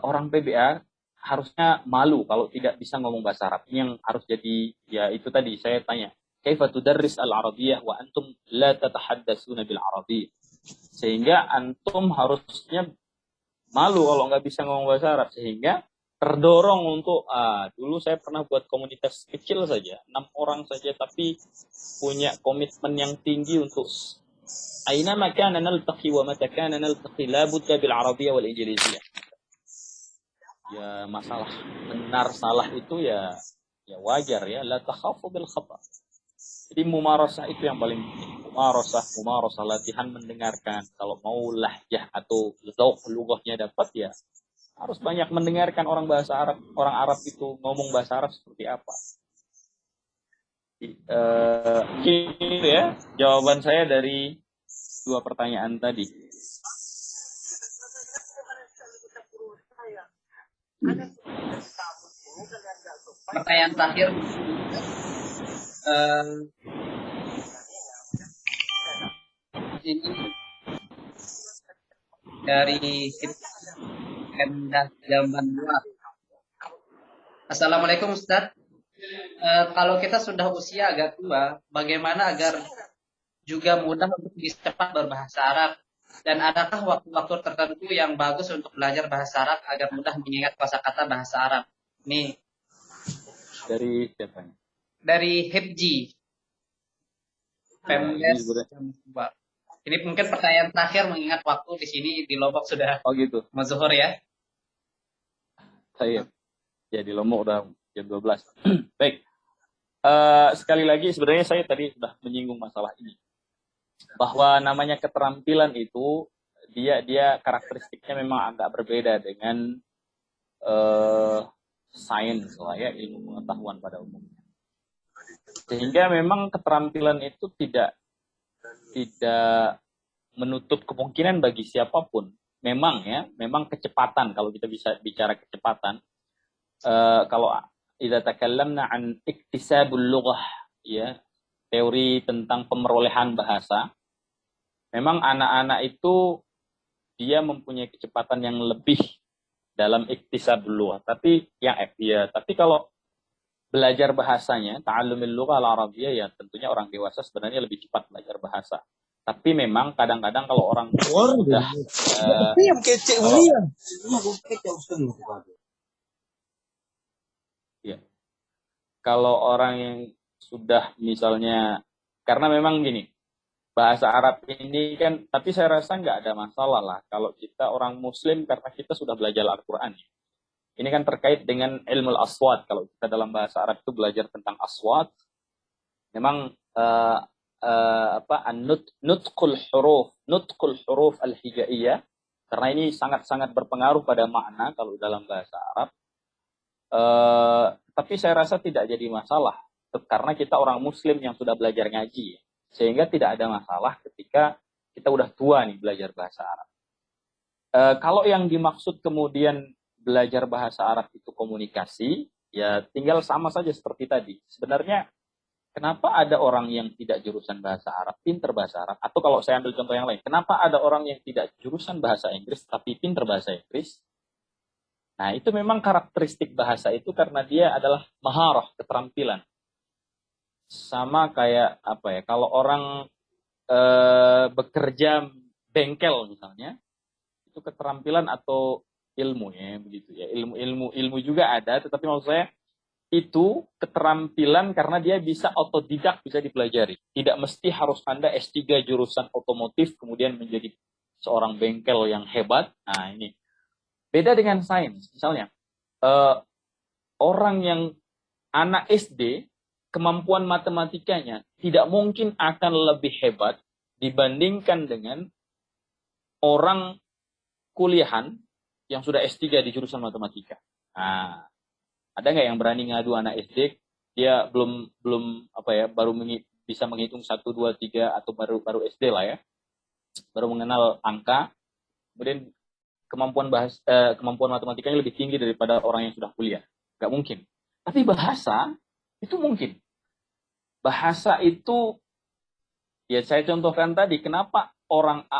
orang PBA harusnya malu kalau tidak bisa ngomong bahasa Arab. Ini yang harus jadi, ya itu tadi saya tanya, kaifa tudarris al-arabiyyah wa antum la tatahaddatsuna bil arabiyyah. Sehingga antum harusnya malu kalau nggak bisa ngomong bahasa Arab, sehingga terdorong untuk dulu saya pernah buat komunitas kecil saja, 6 orang saja, tapi punya komitmen yang tinggi untuk aina makana naltaqi wa mata kana naltaqi la budda bil arabiyyah wal injiliziyah. Ya masalah benar salah itu ya wajar ya, la takhafu bil khata. Jadi mumarasah itu yang paling penting. Mumarasah latihan mendengarkan. Kalau mau lahjah atau lughahnya dapat, ya harus banyak mendengarkan orang Arab itu ngomong bahasa Arab seperti apa. Gitu ya jawaban saya dari 2 pertanyaan tadi. Pertanyaan terakhir, ini dari Endah Zaman Luar. Assalamualaikum Ustaz. Kalau kita sudah usia agak tua, bagaimana agar juga mudah untuk bisa cepat berbahasa Arab? Dan adakah waktu-waktu tertentu yang bagus untuk belajar bahasa Arab agar mudah mengingat kosakata bahasa Arab? Nih. Dari siapa? Dari Hibji. Pemdes. Ini mungkin pertanyaan terakhir mengingat waktu di sini di Lombok sudah gitu. mau zuhur ya. Saya ya di Lombok udah jam 12. Baik. Sekali lagi sebenarnya saya tadi sudah menyinggung masalah ini. Bahwa namanya keterampilan itu dia karakteristiknya memang agak berbeda dengan sains lah ya, ilmu pengetahuan pada umumnya. Sehingga memang keterampilan itu tidak menutup kemungkinan bagi siapapun. Memang kecepatan, kalau kita bisa bicara kecepatan, kalau idza takallamna an iktisabul lughah, ya, teori tentang pemerolehan bahasa, memang anak-anak itu dia mempunyai kecepatan yang lebih dalam iktisabul lughah. Tapi kalau belajar bahasanya, ta'allumil lughah al-arabiyyah, ya tentunya orang dewasa sebenarnya lebih cepat belajar bahasa. Tapi memang kadang-kadang kalau orang sudah kalau orang yang sudah misalnya, karena memang gini, bahasa Arab ini kan, tapi saya rasa nggak ada masalah lah kalau kita orang Muslim karena kita sudah belajar Al-Quran. Ini kan terkait dengan ilmu aswat. Kalau kita dalam bahasa Arab itu belajar tentang aswat, memang nutqul huruf al-hijaiyah, karena ini sangat-sangat berpengaruh pada makna kalau dalam bahasa Arab. Tapi saya rasa tidak jadi masalah karena kita orang Muslim yang sudah belajar ngaji, sehingga tidak ada masalah ketika kita udah tua nih belajar bahasa Arab. Kalau yang dimaksud kemudian belajar bahasa Arab itu komunikasi, ya tinggal sama saja seperti tadi. Sebenarnya kenapa ada orang yang tidak jurusan bahasa Arab, pinter bahasa Arab? Atau kalau saya ambil contoh yang lain, kenapa ada orang yang tidak jurusan bahasa Inggris, tapi pinter bahasa Inggris? Nah, itu memang karakteristik bahasa itu karena dia adalah maharah, keterampilan. Sama kayak apa ya, kalau orang bekerja bengkel misalnya, itu keterampilan atau ilmu ya, begitu ya. Ilmu juga ada, tetapi maksud saya itu keterampilan karena dia bisa otodidak, bisa dipelajari. Tidak mesti harus Anda S3 jurusan otomotif kemudian menjadi seorang bengkel yang hebat. Nah, ini beda dengan sains. Misalnya, orang yang anak SD, kemampuan matematikanya tidak mungkin akan lebih hebat dibandingkan dengan orang kuliahan yang sudah S3 di jurusan matematika. Nah, ada nggak yang berani ngadu anak SD, dia belum apa ya, baru bisa menghitung 1, 2, 3 atau baru SD lah ya, baru mengenal angka, kemudian kemampuan matematikanya lebih tinggi daripada orang yang sudah kuliah. Nggak mungkin. Tapi bahasa itu mungkin. Bahasa itu, ya saya contohkan tadi, kenapa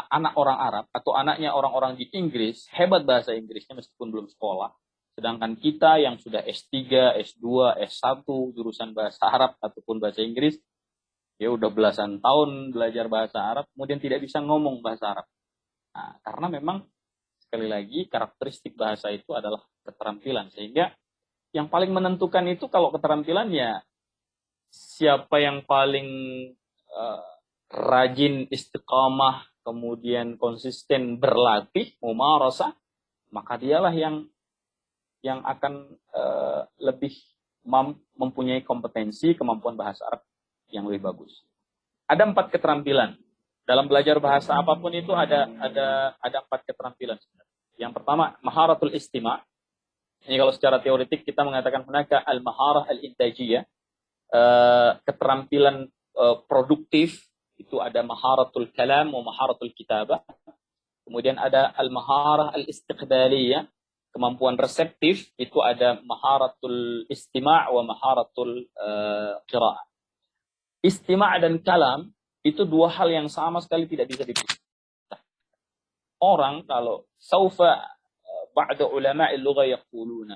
anak orang Arab atau anaknya orang-orang di Inggris hebat bahasa Inggrisnya meskipun belum sekolah, sedangkan kita yang sudah S3, S2, S1 jurusan bahasa Arab ataupun bahasa Inggris, ya udah belasan tahun belajar bahasa Arab, kemudian tidak bisa ngomong bahasa Arab. Nah, karena memang sekali lagi karakteristik bahasa itu adalah keterampilan, sehingga yang paling menentukan itu kalau keterampilan ya siapa yang paling rajin, istiqamah, kemudian konsisten berlatih, mumarasah, maka dialah yang akan lebih mempunyai kompetensi, kemampuan bahasa Arab yang lebih bagus. Ada 4 keterampilan. Dalam belajar bahasa apapun itu ada 4 keterampilan. Yang pertama, maharatul istima'. Ini kalau secara teoretik kita mengatakan hunaka al-maharah al-intajiyah. Keterampilan produktif itu ada maharatul kalam wa maharatul kitabah. Kemudian ada al-maharah al-istiqbaliyah, kemampuan reseptif, itu ada maharatul istima' wa maharatul qira'ah. Istima' dan kalam itu 2 hal yang sama sekali tidak bisa dipisah. Orang kalau saufa ba'da ulama'il lugha yaquluna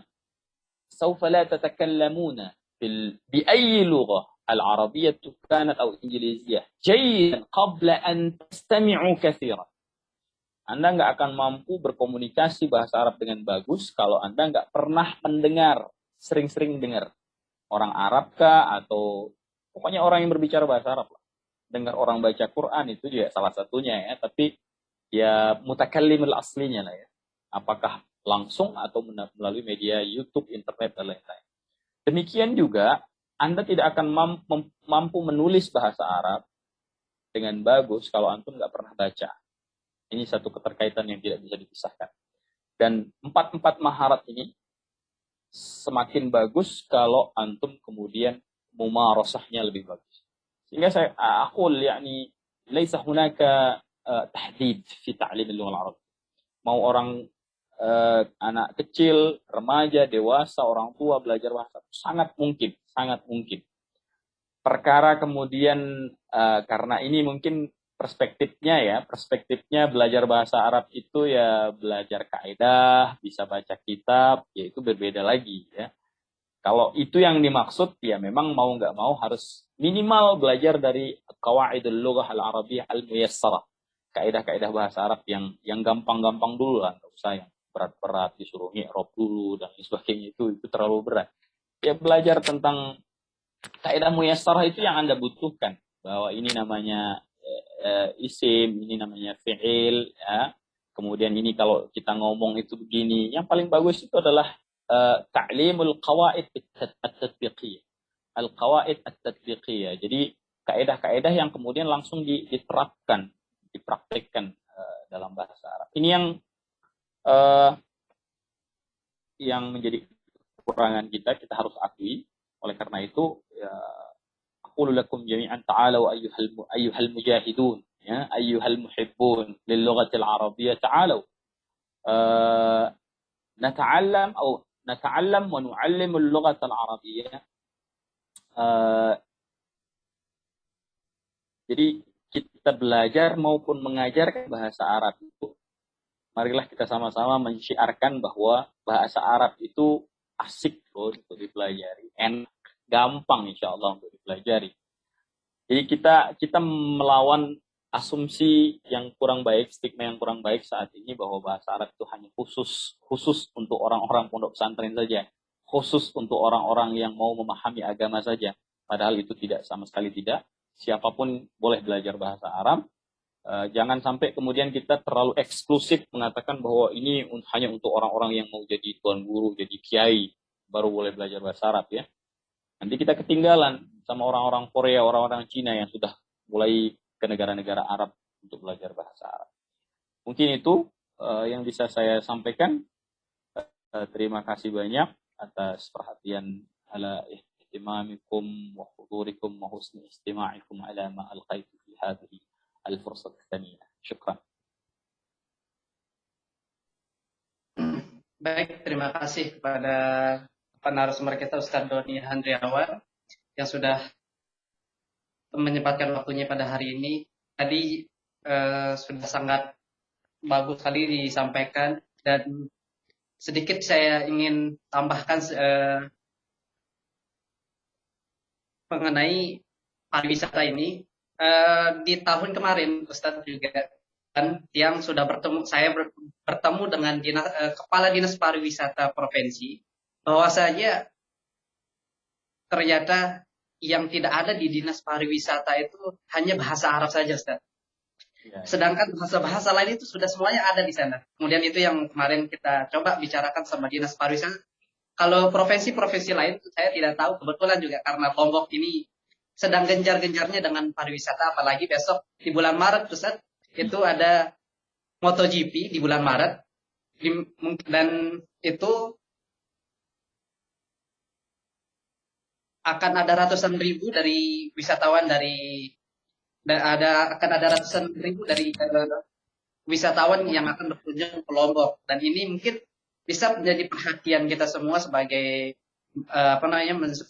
saufa la tatakallamuna bi ayyi lugha al-arabiyyah kanat aw injiliziyah jayyidan qabla an tastami'u katsiran. Anda nggak akan mampu berkomunikasi bahasa Arab dengan bagus kalau Anda nggak pernah mendengar, sering-sering dengar orang Arab kah atau pokoknya orang yang berbicara bahasa Arab lah. Dengar orang baca Quran itu juga salah satunya ya, tapi ya mutakallimul aslinya lah ya. Apakah langsung atau melalui media YouTube, internet dan lain-lain. Demikian juga Anda tidak akan mampu menulis bahasa Arab dengan bagus kalau antum nggak pernah baca. Ini satu keterkaitan yang tidak bisa dipisahkan. Dan 4 maharat ini semakin bagus kalau antum kemudian mumarasahnya lebih bagus. Sehingga saya aqul yani laisa hunaka tahdid fi ta'lim al-lugha al-arabiyyah. Mau orang anak kecil, remaja, dewasa, orang tua belajar bahasa sangat mungkin. Perkara kemudian karena ini mungkin perspektifnya belajar bahasa Arab itu ya belajar kaidah, bisa baca kitab, ya itu berbeda lagi ya. Kalau itu yang dimaksud, ya memang mau nggak mau harus minimal belajar dari qawaidul lughah al-arabiyyah al-muyassarah. Kaidah-kaidah bahasa Arab yang gampang-gampang dulu lah, nggak usah yang berat-berat disuruh i'rab dulu dan sebagainya, itu terlalu berat. Ya belajar tentang kaidah muyassarah itu yang Anda butuhkan, bahwa ini namanya isim, ini namanya fi'il, ya. Kemudian ini kalau kita ngomong itu begini. Yang paling bagus itu adalah ta'limul qawaid at-tatbiqiyah. Al-qawaid at-tatbiqiyah. Jadi kaidah-kaidah yang kemudian langsung diterapkan, dipraktekkan dalam bahasa Arab. Ini yang menjadi kekurangan kita harus akui. Oleh karena itu, ya, aqulu lakum jami'an ta'alu ayyuhal mujahidun, ya, ayyuhal muhibbun lil lughatil arabiyyah ta'alu nata'allam wa nu'allimu al-lughatal arabiyyah. Jadi kita belajar maupun mengajarkan bahasa Arab itu, marilah kita sama-sama mensyiarkan bahwa bahasa Arab itu asik loh untuk dipelajari, enak, gampang insya Allah untuk dipelajari. Jadi kita melawan asumsi yang kurang baik, stigma yang kurang baik saat ini bahwa bahasa Arab itu hanya khusus untuk orang-orang pondok pesantren saja, khusus untuk orang-orang yang mau memahami agama saja. Padahal itu tidak, sama sekali tidak. Siapapun boleh belajar bahasa Arab. Jangan sampai kemudian kita terlalu eksklusif mengatakan bahwa ini hanya untuk orang-orang yang mau jadi tuan guru, jadi kiai, baru boleh belajar bahasa Arab, ya. Nanti kita ketinggalan sama orang-orang Korea, orang-orang Cina yang sudah mulai ke negara-negara Arab untuk belajar bahasa Arab. Mungkin itu yang bisa saya sampaikan. Terima kasih banyak atas perhatian ala ihtimamikum wa hudurikum wa husni istima'ikum ala ma alqaitu fi hadhihi al-fursat tsaniyah. Syukran. Baik, terima kasih kepada narasumber kita Ustaz Doni Handriawan yang sudah menyempatkan waktunya pada hari ini. Tadi sudah sangat bagus sekali disampaikan, dan sedikit saya ingin tambahkan mengenai pariwisata ini. Di tahun kemarin Ustadz juga kan yang sudah bertemu dengan kepala dinas pariwisata provinsi, bahwasanya ternyata yang tidak ada di dinas pariwisata itu hanya bahasa Arab saja, Ustaz. Sedangkan bahasa-bahasa lain itu sudah semuanya ada di sana. Kemudian itu yang kemarin kita coba bicarakan sama dinas pariwisata. Kalau provinsi-provinsi lain saya tidak tahu, kebetulan juga karena Lombok ini sedang genjar-genjarnya dengan pariwisata, apalagi besok di bulan Maret, Ustaz, itu ada MotoGP di bulan Maret, dan itu akan ada ratusan ribu dari wisatawan akan ada ratusan ribu dari wisatawan yang akan berkunjung ke Lombok, dan ini mungkin bisa menjadi perhatian kita semua sebagai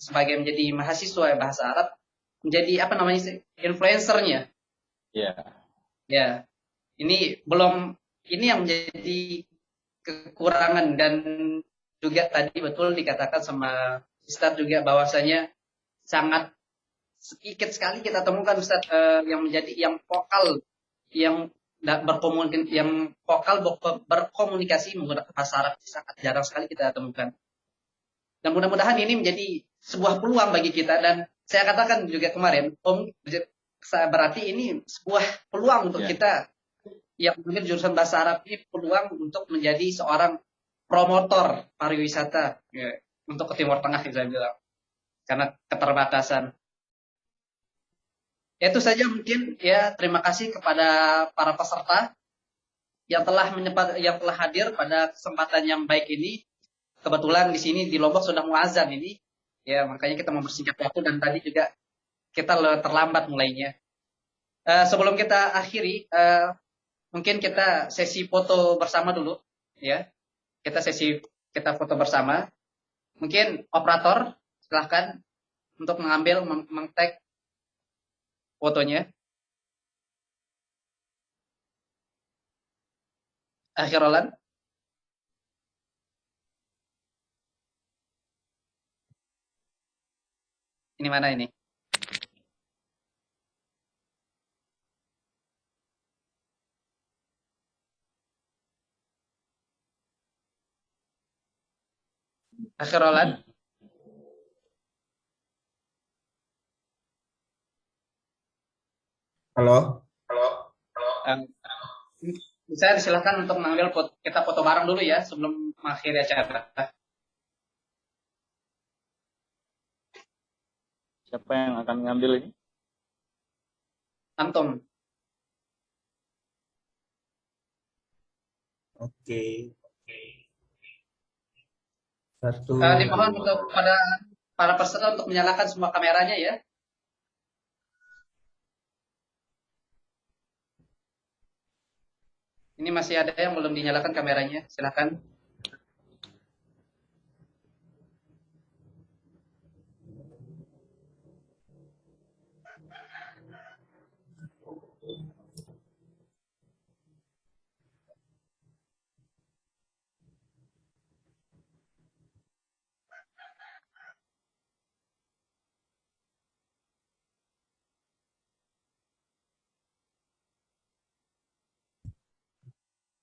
sebagai menjadi mahasiswa bahasa Arab, menjadi influencernya. Ya, ini yang menjadi kekurangan, dan juga tadi betul dikatakan sama Ustadz juga bahwasanya sangat sedikit sekali kita temukan Ustadz yang vokal, yang berkomunikasi menggunakan bahasa Arab, sangat jarang sekali kita temukan. Dan mudah-mudahan ini menjadi sebuah peluang bagi kita, dan saya katakan juga kemarin, berarti ini sebuah peluang untuk kita yang mengambil jurusan bahasa Arab ini, peluang untuk menjadi seorang promotor pariwisata untuk ke Timur Tengah, saya bilang, karena keterbatasan. Itu saja mungkin, ya. Terima kasih kepada para peserta yang telah hadir pada kesempatan yang baik ini. Kebetulan di sini di Lombok sudah mau azan ini, ya, makanya kita mempersingkat waktu, dan tadi juga kita terlambat mulainya. Sebelum kita akhiri, mungkin kita sesi foto bersama dulu, ya. Kita foto bersama. Mungkin operator silahkan untuk mengambil meng-tag fotonya. Akhirolan. Ini mana ini? Akhirolan. Halo. Saya disilahkan untuk mengambil kita foto bareng dulu ya sebelum mengakhiri acara. Siapa yang akan ngambil ini? Antum. Oke. Satu. Dimohon untuk pada para peserta untuk menyalakan semua kameranya ya. Ini masih ada yang belum dinyalakan kameranya, silakan.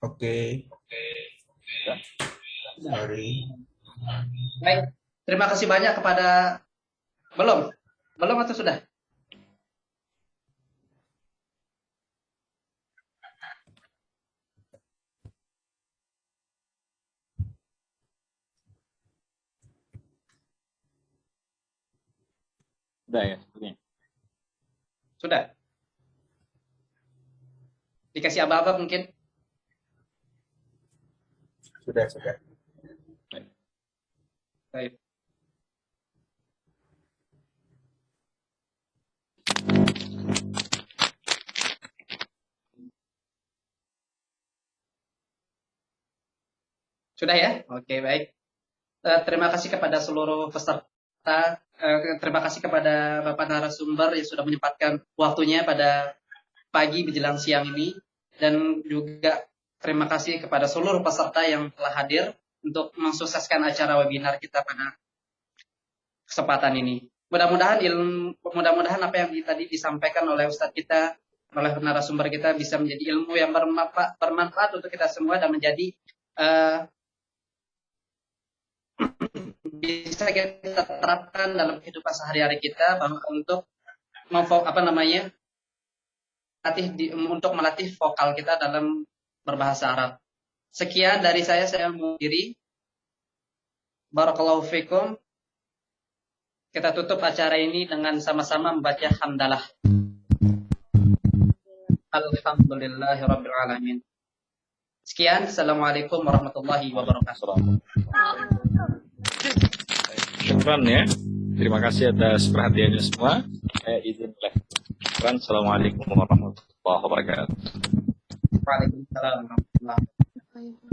Oke. Sorry. Baik, terima kasih banyak kepada belum atau sudah? Sudah ya, sepertinya. Sudah. Dikasih aba-aba mungkin. Sudah. Baik. Sudah ya? Oke, baik. Terima kasih kepada seluruh peserta. Terima kasih kepada Bapak narasumber yang sudah menyempatkan waktunya pada pagi menjelang siang ini. Dan juga terima kasih kepada seluruh peserta yang telah hadir untuk mensukseskan acara webinar kita pada kesempatan ini. Mudah-mudahan apa yang tadi disampaikan oleh Ustadz kita, oleh narasumber kita bisa menjadi ilmu yang bermanfaat untuk kita semua dan menjadi bisa kita terapkan dalam kehidupan sehari-hari kita untuk untuk melatih vokal kita dalam berbahasa Arab. Sekian dari saya mengakhiri. Barakallahu fikum. Kita tutup acara ini dengan sama-sama membaca hamdalah. Alhamdulillahirabbil alamin. Sekian, assalamualaikum warahmatullahi wabarakatuh. Syukran ya. Terima kasih atas perhatiannya semua. Saya izin live. Syukran. Assalamualaikum warahmatullahi wabarakatuh. Waalaikumsalam warahmatullahi wabarakatuh.